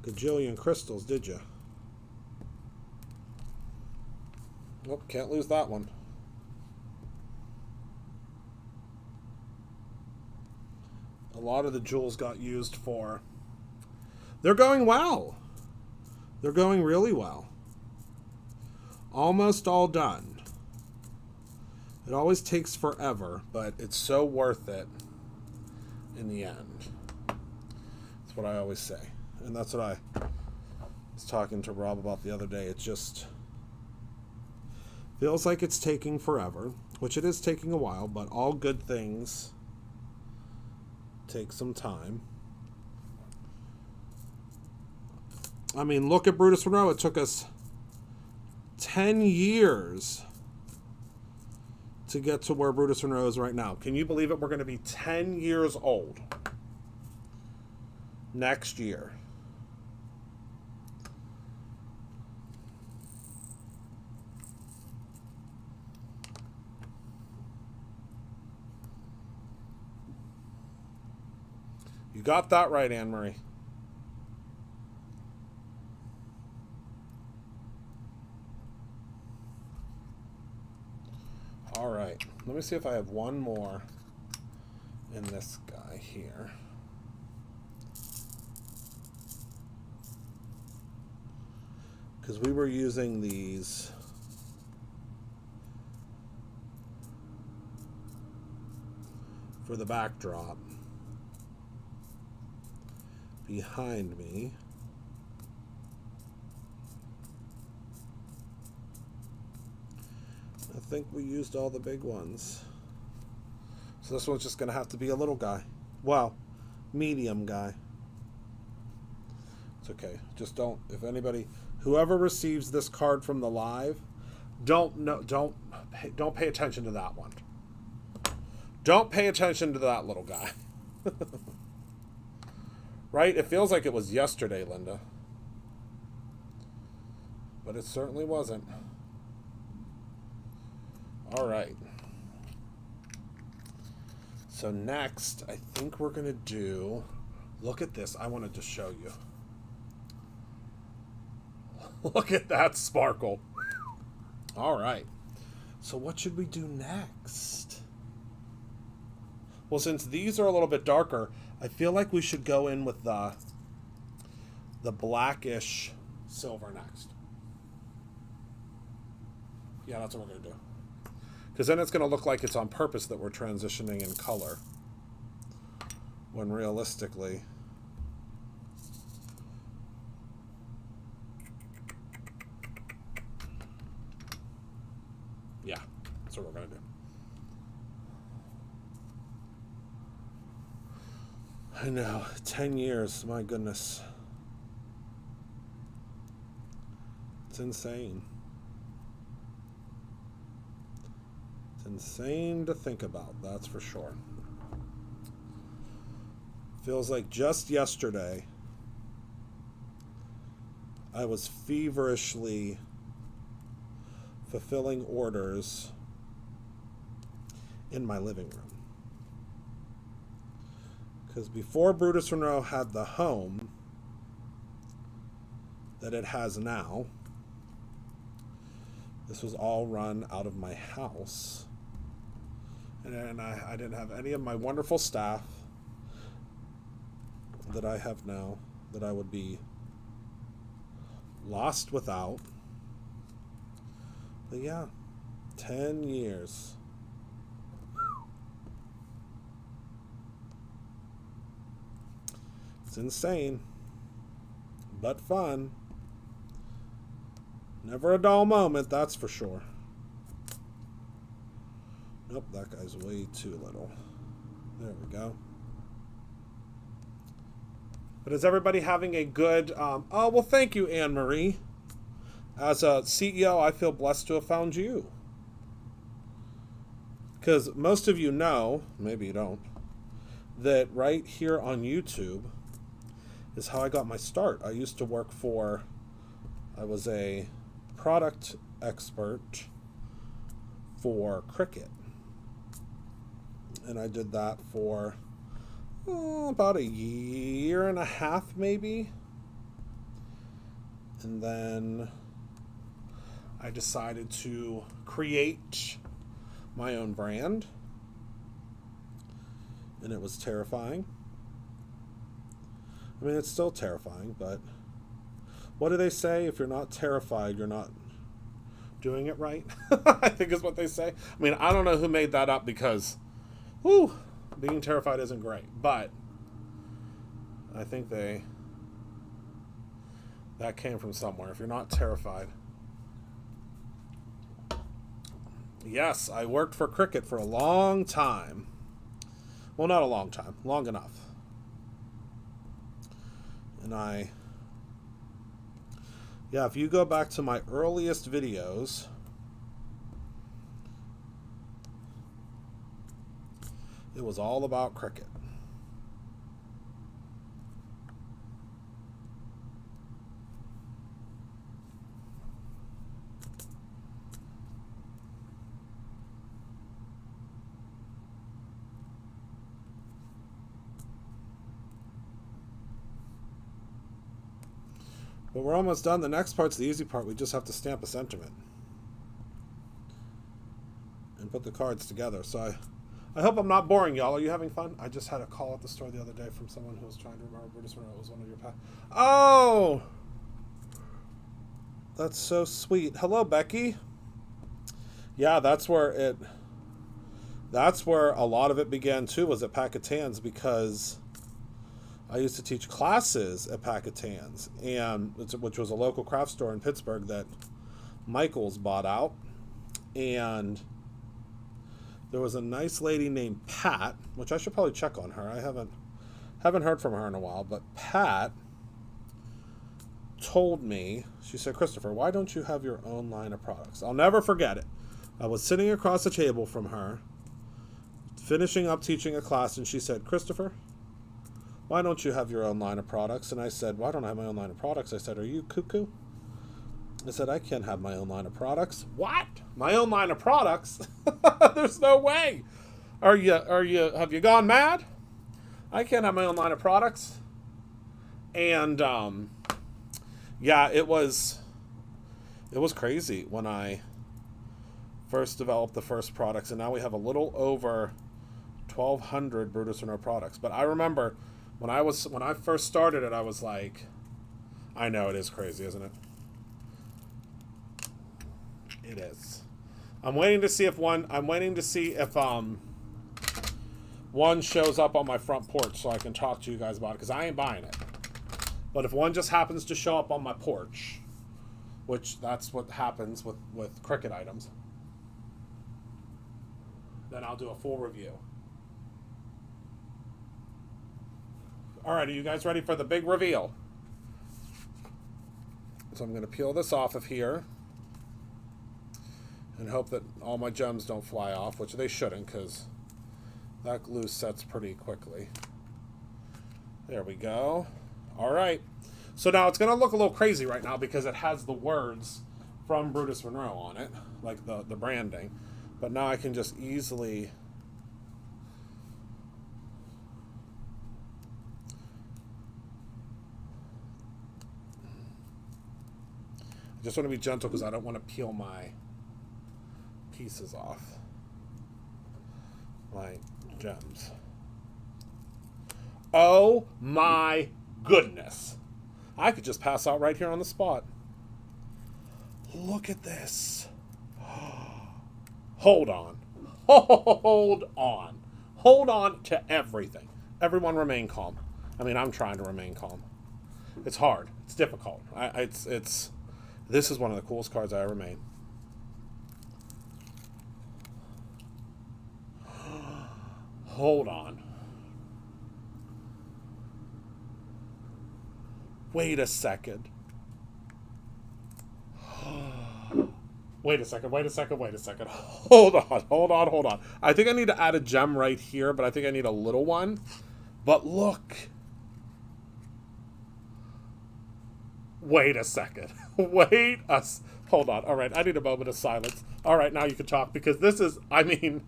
gajillion crystals, did you? Oh, can't lose that one. A lot of the jewels got used for... They're going well. They're going really well. Almost all done. It always takes forever, but it's so worth it in the end. That's what I always say. And that's what I was talking to Rob about the other day. It just feels like it's taking forever, which it is taking a while, but all good things take some time. I mean, look at Brutus Monroe. It took us 10 years to get to where Brutus Monroe is right now. Can you believe it? We're going to be 10 years old next year. You got that right, Anne-Marie. All right. Let me see if I have one more in this guy here. Because we were using these for the backdrop behind me. I think we used all the big ones. So this one's just going to have to be a little guy. Well, medium guy. It's okay. Just don't, if anybody, whoever receives this card from the live, don't pay attention to that one. Don't pay attention to that little guy. Right? It feels like it was yesterday, Linda. But it certainly wasn't. All right. So next, I think we're going to do... Look at this. I wanted to show you. Look at that sparkle. All right. So what should we do next? Well, since these are a little bit darker, I feel like we should go in with the blackish silver next. Yeah, that's what we're going to do. Because then it's going to look like it's on purpose that we're transitioning in color. When realistically... Yeah, that's what we're going to do. I know, 10 years, my goodness. It's insane. It's insane to think about, that's for sure. Feels like just yesterday, I was feverishly fulfilling orders in my living room. Because before Brutus Monroe had the home that it has now, this was all run out of my house. And I didn't have any of my wonderful staff. that I have now that I would be lost without. But yeah, 10 years. It's insane, but fun. Never a dull moment, that's for sure. Nope, that guy's way too little. There we go. But is everybody having a good... oh, well, thank you, Anne-Marie. As a CEO, I feel blessed to have found you. Because most of you know, maybe you don't, that right here on YouTube is how I got my start. I used to work for... I was a product expert for Cricut. And I did that for about a year and a half, maybe. And then I decided to create my own brand. And it was terrifying. I mean, it's still terrifying, but what do they say? If you're not terrified, you're not doing it right. I think is what they say. I mean, I don't know who made that up because, whew, being terrified isn't great. But I think that came from somewhere. If you're not terrified. Yes, I worked for Cricut for a long time. Well, not a long time. Long enough. And yeah, if you go back to my earliest videos, it was all about Cricut. But we're almost done. The next part's the easy part. We just have to stamp a sentiment and put the cards together. So I hope I'm not boring, y'all. Are you having fun? I just had a call at the store the other day from someone who was trying to remember Brutus Monroe. It was one of your past. Oh! That's so sweet. Hello, Becky. Yeah, that's where a lot of it began, too, was at Packetans, because I used to teach classes at Packetans, which was a local craft store in Pittsburgh that Michael's bought out. And there was a nice lady named Pat, which I should probably check on her. I haven't heard from her in a while, but Pat told me, she said, "Christopher, why don't you have your own line of products?" I'll never forget it. I was sitting across the table from her, finishing up teaching a class, and she said, "Christopher, why don't you have your own line of products?" And I said, "Why don't I have my own line of products?" I said, "Are you cuckoo?" I said, "I can't have my own line of products." What? My own line of products? There's no way. Have you gone mad? I can't have my own line of products. And, yeah, it was crazy when I first developed the first products, and now we have a little over 1,200 Brutus Monroe products. But I remember when I first started it, I was like, I know, it is crazy, isn't it? It is. I'm waiting to see if one shows up on my front porch so I can talk to you guys about it, because I ain't buying it. But if one just happens to show up on my porch, which that's what happens with Cricut items, then I'll do a full review. All right, are you guys ready for the big reveal? So I'm going to peel this off of here and hope that all my gems don't fly off, which they shouldn't, because that glue sets pretty quickly. There we go. All right. So now it's going to look a little crazy right now because it has the words from Brutus Monroe on it, like the branding. But now I can just easily... I just want to be gentle because I don't want to peel my pieces off. My gems. Oh my goodness. I could just pass out right here on the spot. Look at this. Hold on. Hold on. Hold on to everything. Everyone remain calm. I mean, I'm trying to remain calm. It's hard. It's difficult. This is one of the coolest cards I ever made. Hold on. Wait a second. Wait a second. Hold on. I think I need to add a gem right here, but I think I need a little one. But look. Wait a second. Hold on. All right, I need a moment of silence. All right, now you can talk, because this is, I mean,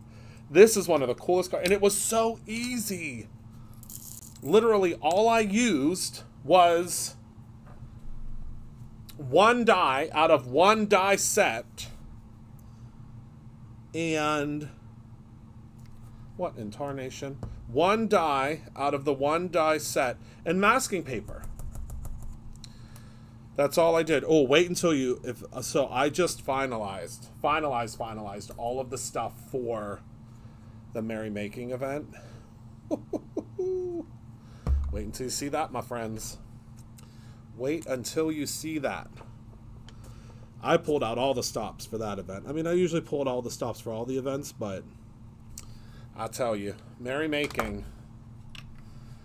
this is one of the coolest cards. And it was so easy. Literally, all I used was one die out of one die set, and what in tarnation? One die out of the one die set and masking paper. That's all I did. Oh, wait until you, so I just finalized all of the stuff for the merrymaking event. Wait until you see that, my friends. Wait until you see that. I pulled out all the stops for that event. I mean, I usually pull out all the stops for all the events, but I'll tell you, merrymaking,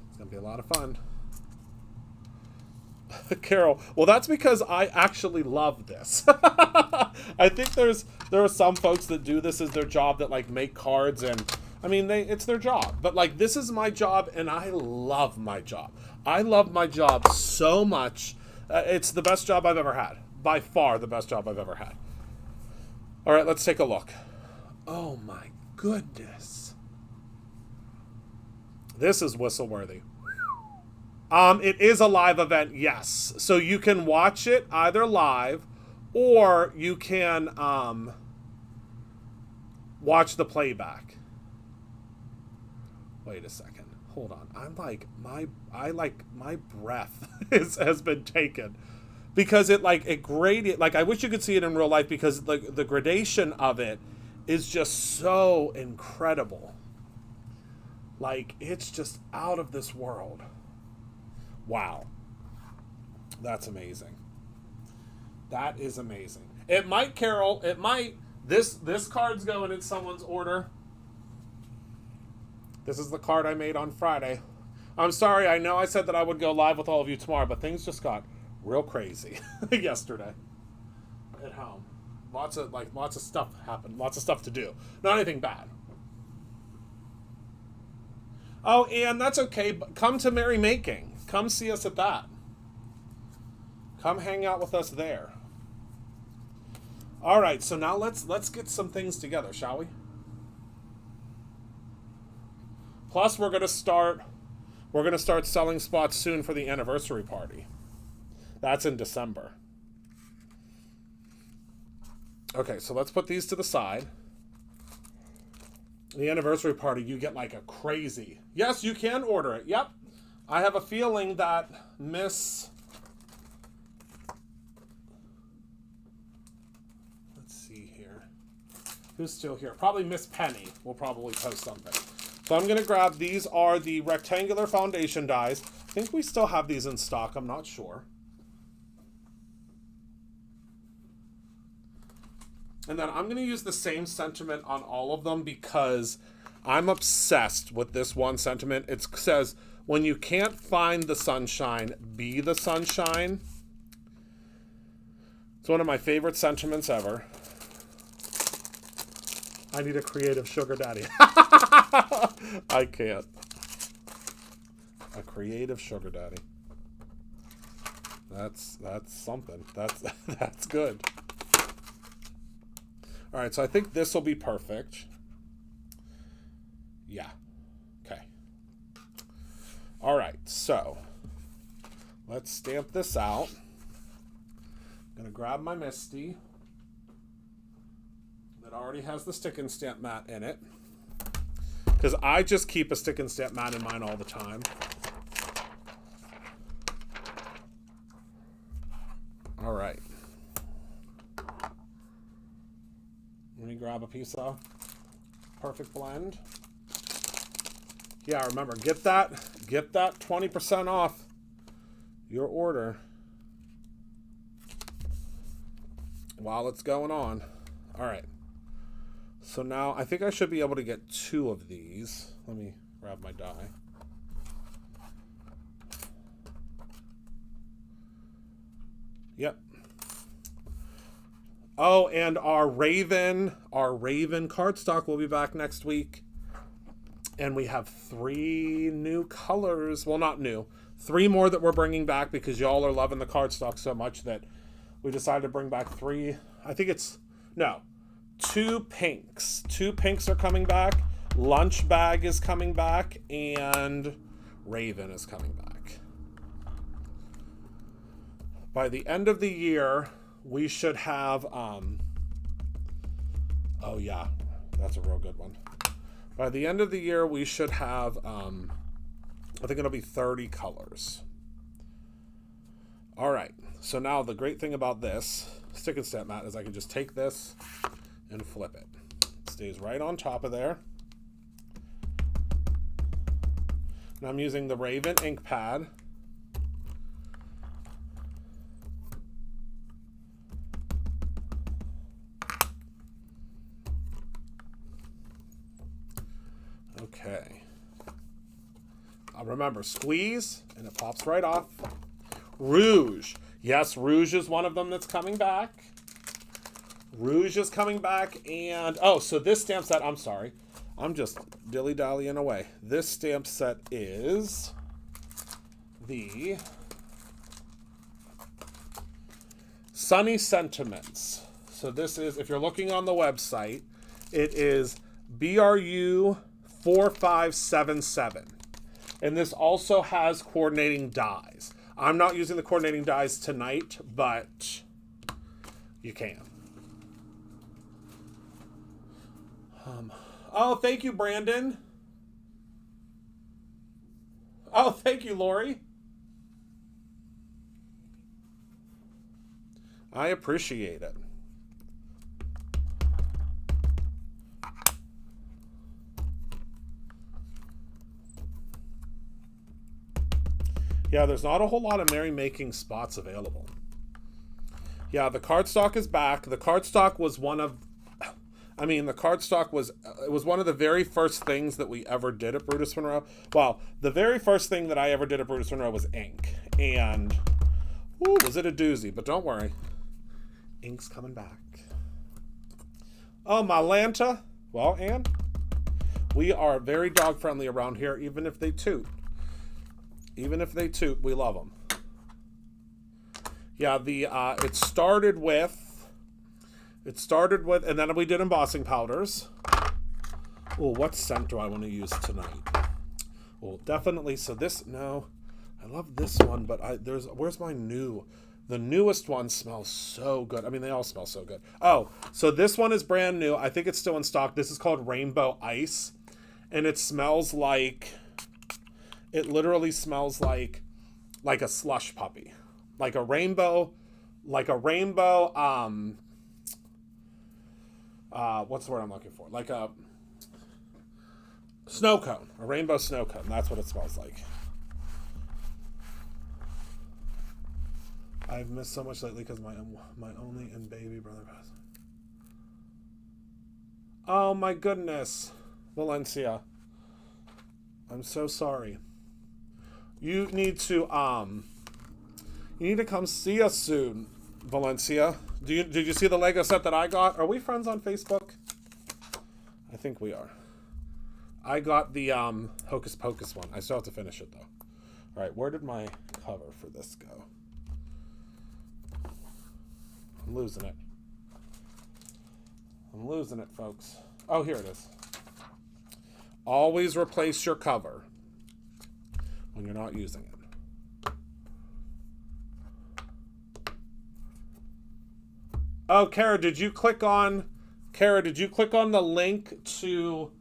it's going to be a lot of fun. Carol, well, that's because I actually love this. I think there are some folks that do this as their job, that like make cards, and I mean, it's their job. But like, this is my job, and I love my job. I love my job so much. It's the best job I've ever had. By far the best job I've ever had. All right, let's take a look. Oh my goodness. This is whistle-worthy. It is a live event, yes. So you can watch it either live, or you can watch the playback. Wait a second. Hold on. I'm like, my breath has been taken, because it graded. Like, I wish you could see it in real life, because the gradation of it is just so incredible. Like, it's just out of this world. Wow. That's amazing. That is amazing. It might, Carol, this card's going in someone's order. This is the card I made on Friday. I'm sorry, I know I said that I would go live with all of you tomorrow, but things just got real crazy yesterday at home. Lots of stuff happened. Lots of stuff to do. Not anything bad. Oh, and that's okay, but come to merrymaking. Come see us at that. Come hang out with us there. All right, so now let's get some things together, shall we? Plus, we're gonna start selling spots soon for the anniversary party. That's in December. Okay, so let's put these to the side. The anniversary party, you get like a crazy. Yes, you can order it. Yep. I have a feeling that let's see here. Who's still here? Probably Miss Penny will probably post something. So I'm going to grab, these are the rectangular foundation dies. I think we still have these in stock. I'm not sure. And then I'm going to use the same sentiment on all of them, because I'm obsessed with this one sentiment. It says, when you can't find the sunshine, be the sunshine. It's one of my favorite sentiments ever. I need a creative sugar daddy. I can't. A creative sugar daddy. That's something. That's good. All right, so I think this will be perfect. Yeah. Okay. All right, so let's stamp this out. I'm going to grab my Misty that already has the stick and stamp mat in it, because I just keep a stick and stamp mat in mine all the time. All right. Let me grab a piece of perfect blend. Yeah, remember, get that 20% off your order while it's going on. All right. So now I think I should be able to get 2 of these. Let me grab my die. Yep. Oh, and our Raven cardstock will be back next week. And we have 3 new colors. Well, not new. 3 more that we're bringing back because y'all are loving the cardstock so much that we decided to bring back 3. I think it's, no, 2 pinks. 2 pinks are coming back. Lunch Bag is coming back. And Raven is coming back. By the end of the year, we should have, oh yeah, that's a real good one. By the end of the year, we should have, I think it'll be 30 colors. All right, so now the great thing about this stick and stamp mat is I can just take this and flip it. It stays right on top of there. And I'm using the Raven ink pad. Okay. Remember, squeeze, and it pops right off. Rouge. Yes, Rouge is one of them that's coming back. Rouge is coming back, and... oh, so this stamp set, I'm sorry. I'm just dilly-dallying away. This stamp set is the Sunny Sentiments. So this is, if you're looking on the website, it is BRU 4577. And this also has coordinating dies. I'm not using the coordinating dies tonight, but you can. Oh, thank you, Brandon. Oh, thank you, Lori. I appreciate it. Yeah, there's not a whole lot of merrymaking spots available. Yeah, the cardstock is back. The cardstock was one of, the cardstock was, it was one of the very first things that we ever did at Brutus Monroe. Well, the very first thing that I ever did at Brutus Monroe was ink. And, ooh, was it a doozy? But don't worry. Ink's coming back. Oh, my Lanta. Well, Anne, we are very dog friendly around here, even if they toot. Even if they toot, we love them. Yeah, it started with, and then we did embossing powders. Oh, what scent do I want to use tonight? Well, definitely, so this, no, I love this one, but where's my new? The newest one smells so good. I mean, they all smell so good. Oh, so this one is brand new. I think it's still in stock. This is called Rainbow Ice, and it smells like, it literally smells like a slush puppy. Like a rainbow, what's the word I'm looking for? Like a snow cone, a rainbow snow cone. That's what it smells like. I've missed so much lately because my only and baby brother passed. Oh my goodness, Valencia. I'm so sorry. You need to come see us soon, Valencia. Did you see the Lego set that I got? Are we friends on Facebook? I think we are. I got the Hocus Pocus one. I still have to finish it though. All right, where did my cover for this go? I'm losing it. I'm losing it, folks. Oh, here it is. Always replace your cover when you're not using it. Oh, Kara, did you click on the link to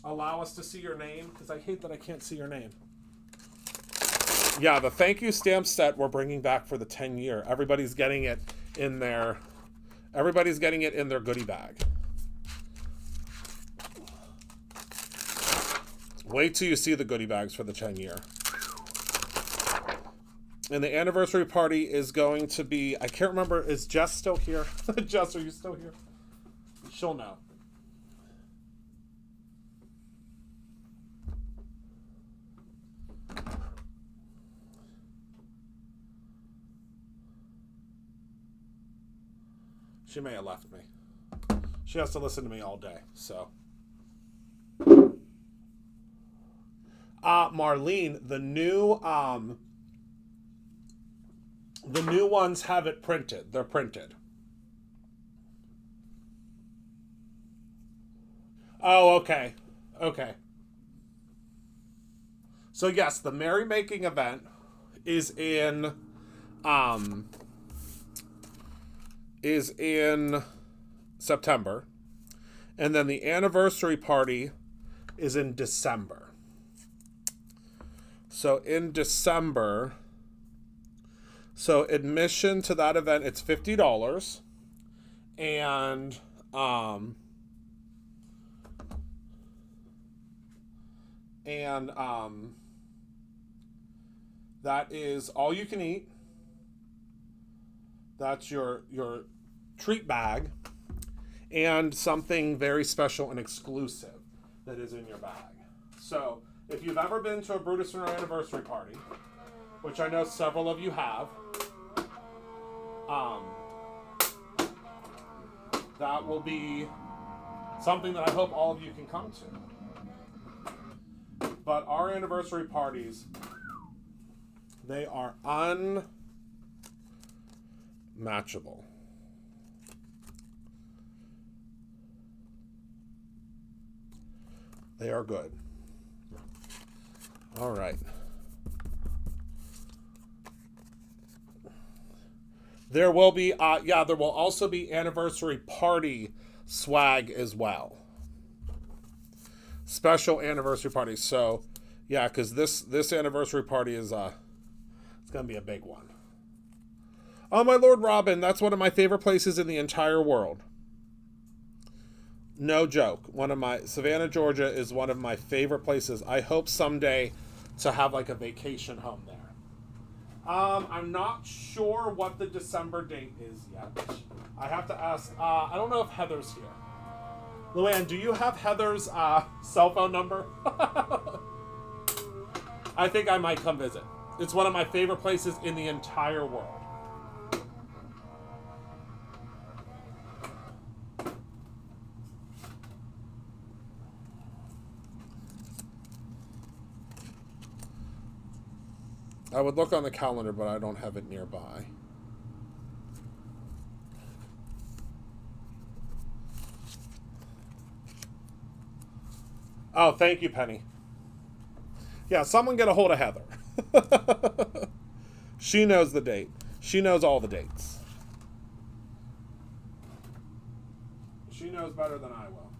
allow us to see your name? Because I hate that I can't see your name. Yeah, the thank you stamp set we're bringing back for the 10-year. Everybody's getting it in their goodie bag. Wait till you see the goodie bags for the 10-year. And the anniversary party is going to be, I can't remember, is Jess still here? Jess, are you still here? She'll know. She may have left me. She has to listen to me all day, so. Marlene, the new ones have it printed. They're printed. Oh, okay. Okay. So yes, the merrymaking event is in September. And then the anniversary party is in December. So in December, so admission to that event, it's $50. And that is all you can eat. That's your treat bag and something very special and exclusive that is in your bag. So if you've ever been to a Brutus Monroe anniversary party, which I know several of you have, that will be something that I hope all of you can come to. But our anniversary parties, they are unmatchable. They are good. All right. There will be, there will also be anniversary party swag as well. Special anniversary party. So, yeah, because this anniversary party is, it's going to be a big one. Oh, my Lord Robin, that's one of my favorite places in the entire world. No joke. Savannah, Georgia is one of my favorite places. I hope someday to have like a vacation home there. I'm not sure what the December date is yet. I have to ask. I don't know if Heather's here. Luann, do you have Heather's cell phone number? I think I might come visit. It's one of my favorite places in the entire world. I would look on the calendar, but I don't have it nearby. Oh, thank you, Penny. Yeah, someone get a hold of Heather. She knows the date. She knows all the dates. She knows better than I will.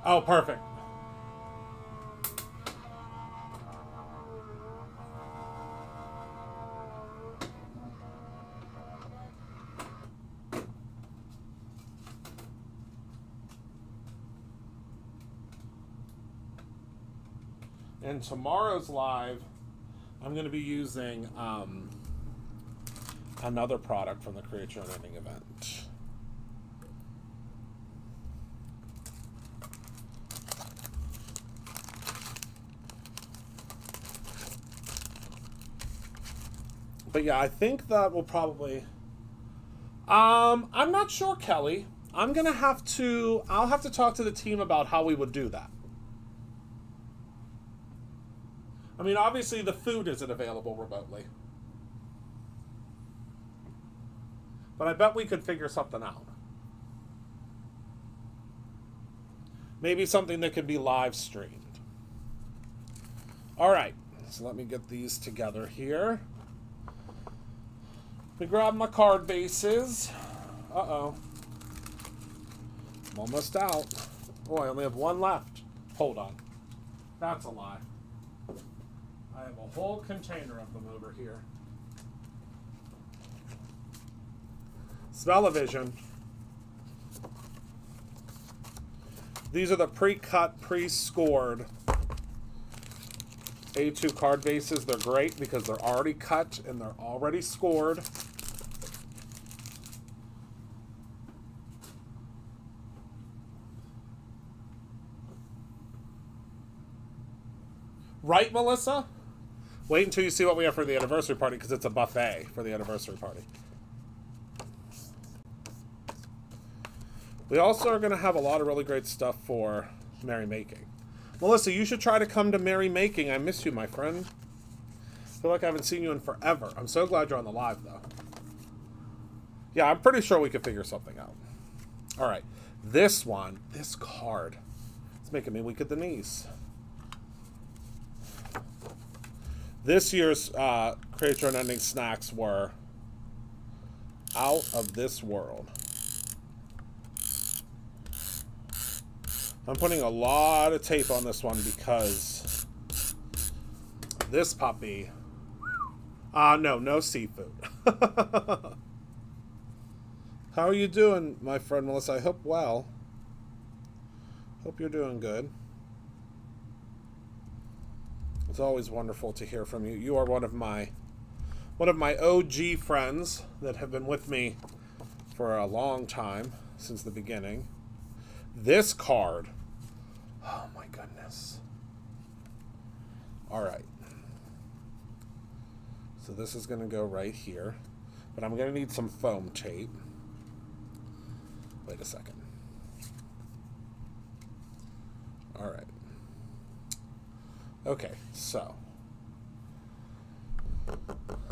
Oh, perfect. And tomorrow's live, I'm going to be using another product from the Create Your Own Ending event. But yeah, I think that will probably... I'm not sure, Kelly. I'll have to talk to the team about how we would do that. I mean, obviously the food isn't available remotely. But I bet we could figure something out. Maybe something that could be live streamed. All right, so let me get these together here. Let me grab my card bases. Uh-oh. I'm almost out. Oh, I only have one left. Hold on. That's a lie. I have a whole container of them over here. Smell-o-vision. These are the pre-cut, pre-scored A2 card bases. They're great because they're already cut and they're already scored. Right, Melissa? Wait until you see what we have for the anniversary party because it's a buffet for the anniversary party. We also are going to have a lot of really great stuff for merrymaking. Melissa, you should try to come to merrymaking. I miss you, my friend. I feel like I haven't seen you in forever. I'm so glad you're on the live, though. Yeah, I'm pretty sure we could figure something out. All right. This one, this card, it's making me weak at the knees. This year's Create Your Own Ending snacks were out of this world. I'm putting a lot of tape on this one because this puppy... no seafood. How are you doing, my friend Melissa? I hope well. Hope you're doing good. It's always wonderful to hear from you. You are one of my OG friends that have been with me for a long time, since the beginning. This card, oh my goodness. All right. So this is going to go right here, but I'm going to need some foam tape. Wait a second. All right. Okay, so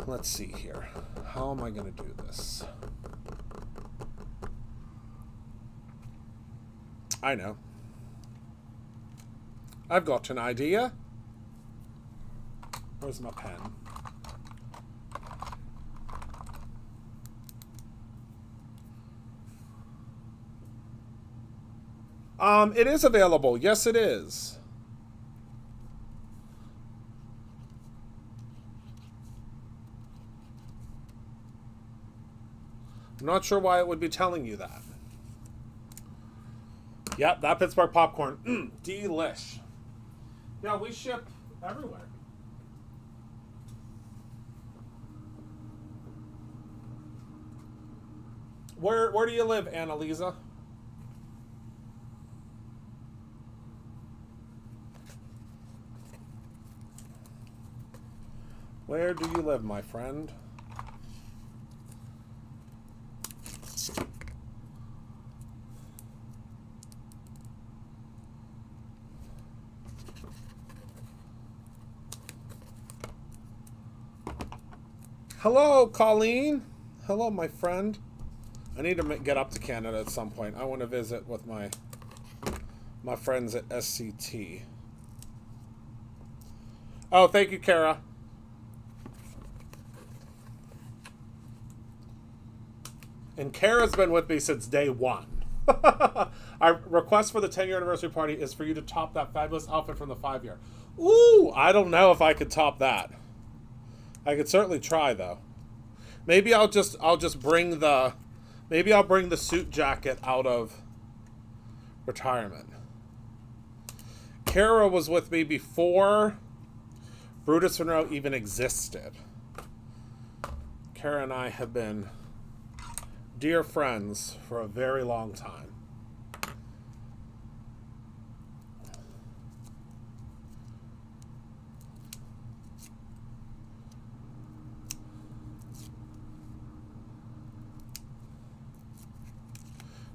let's see here. How am I going to do this? I know. I've got an idea. Where's my pen? It is available. Yes, it is. I'm not sure why it would be telling you that. Yep, that Pittsburgh popcorn. Delish. Yeah, we ship everywhere. Where do you live, Annalisa? Where do you live, my friend? Hello, Colleen. Hello, my friend. I need to get up to Canada at some point. I want to visit with my friends at SCT. Oh, thank you, Kara. And Kara's been with me since day one. Our request for the 10-year anniversary party is for you to top that fabulous outfit from the 5-year. Ooh, I don't know if I could top that. I could certainly try, though. Maybe I'll just bring the suit jacket out of retirement. Kara was with me before Brutus Monroe even existed. Kara and I have been dear friends for a very long time.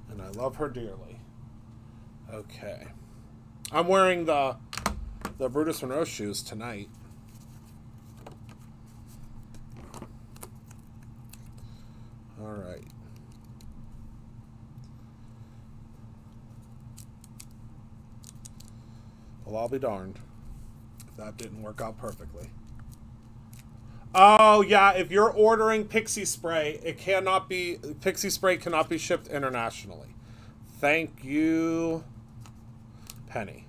And I love her dearly. Okay. I'm wearing the Brutus Monroe shoes tonight. All right. Well, I'll be darned if that didn't work out perfectly. Oh, yeah, if you're ordering Pixie Spray, Pixie Spray cannot be shipped internationally. Thank you, Penny.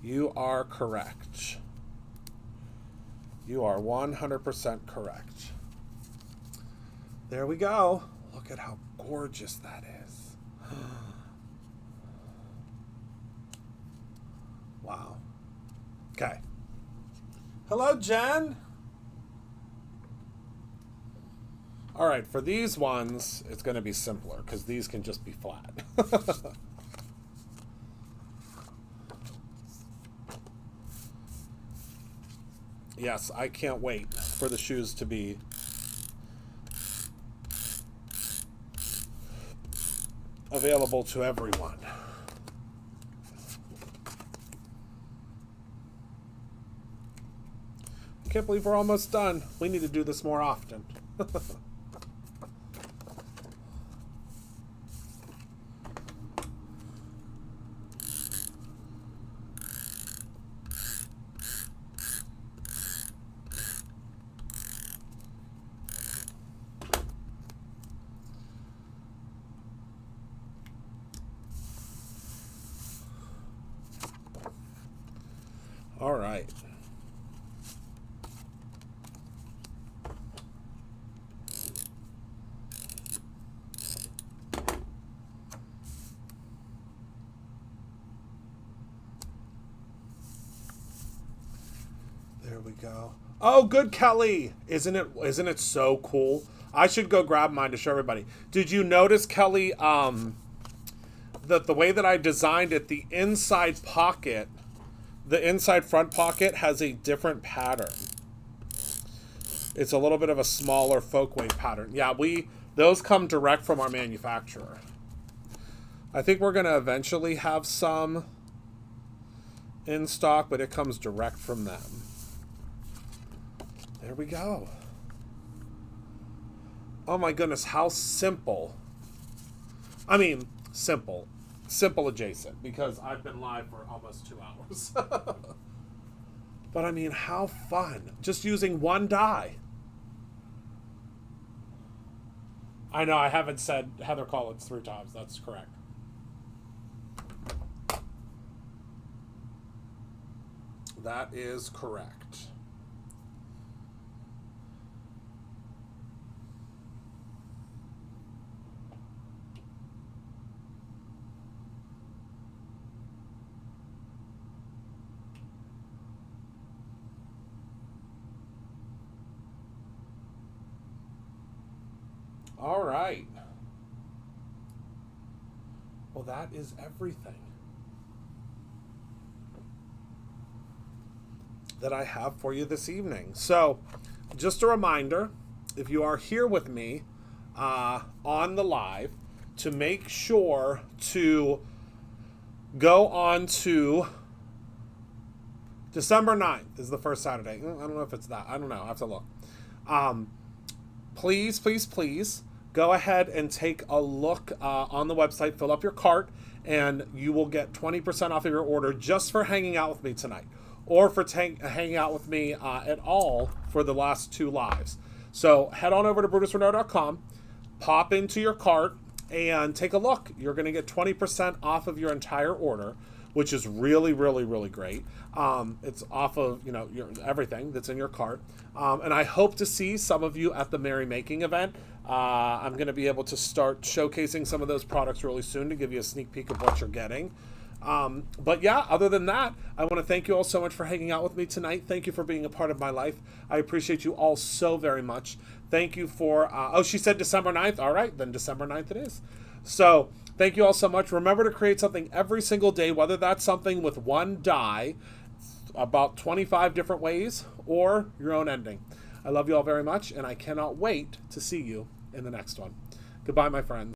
You are correct. You are 100% correct. There we go. Look at how gorgeous that is. Wow. Okay. Hello, Jen. All right, for these ones, it's going to be simpler because these can just be flat. Yes, I can't wait for the shoes to be available to everyone. I can't believe we're almost done. We need to do this more often. All right. There we go. Oh, good, Kelly. Isn't it so cool? I should go grab mine to show everybody. Did you notice, Kelly, that the way that I designed it, the inside pocket, the inside front pocket has a different pattern. It's a little bit of a smaller folk wave pattern. Yeah, those come direct from our manufacturer. I think we're going to eventually have some in stock, but it comes direct from them. There we go. Oh my goodness, how simple. I mean, simple. Simple adjacent, because I've been live for almost 2 hours. But I mean, how fun. Just using one die. I know I haven't said Heather Collins 3 times. That's correct. That is correct. All right. Well, that is everything that I have for you this evening. So, just a reminder, if you are here with me on the live, to make sure to go on to December 9th is the first Saturday. I don't know if it's that. I don't know. I have to look. Please, please, please go ahead and take a look on the website, fill up your cart, and you will get 20% off of your order just for hanging out with me tonight, or for hanging out with me at all for the last 2 lives. So head on over to brutusrenault.com, pop into your cart, and take a look. You're going to get 20% off of your entire order, which is really, really, really great. It's off of, your everything that's in your cart. And I hope to see some of you at the Merry Making event. I'm going to be able to start showcasing some of those products really soon to give you a sneak peek of what you're getting. But yeah, other than that, I want to thank you all so much for hanging out with me tonight. Thank you for being a part of my life. I appreciate you all so very much. Thank you for, she said December 9th. All right, then December 9th it is. So thank you all so much. Remember to create something every single day, whether that's something with one die, about 25 different ways, or your own ending. I love you all very much, and I cannot wait to see you in the next one. Goodbye, my friends.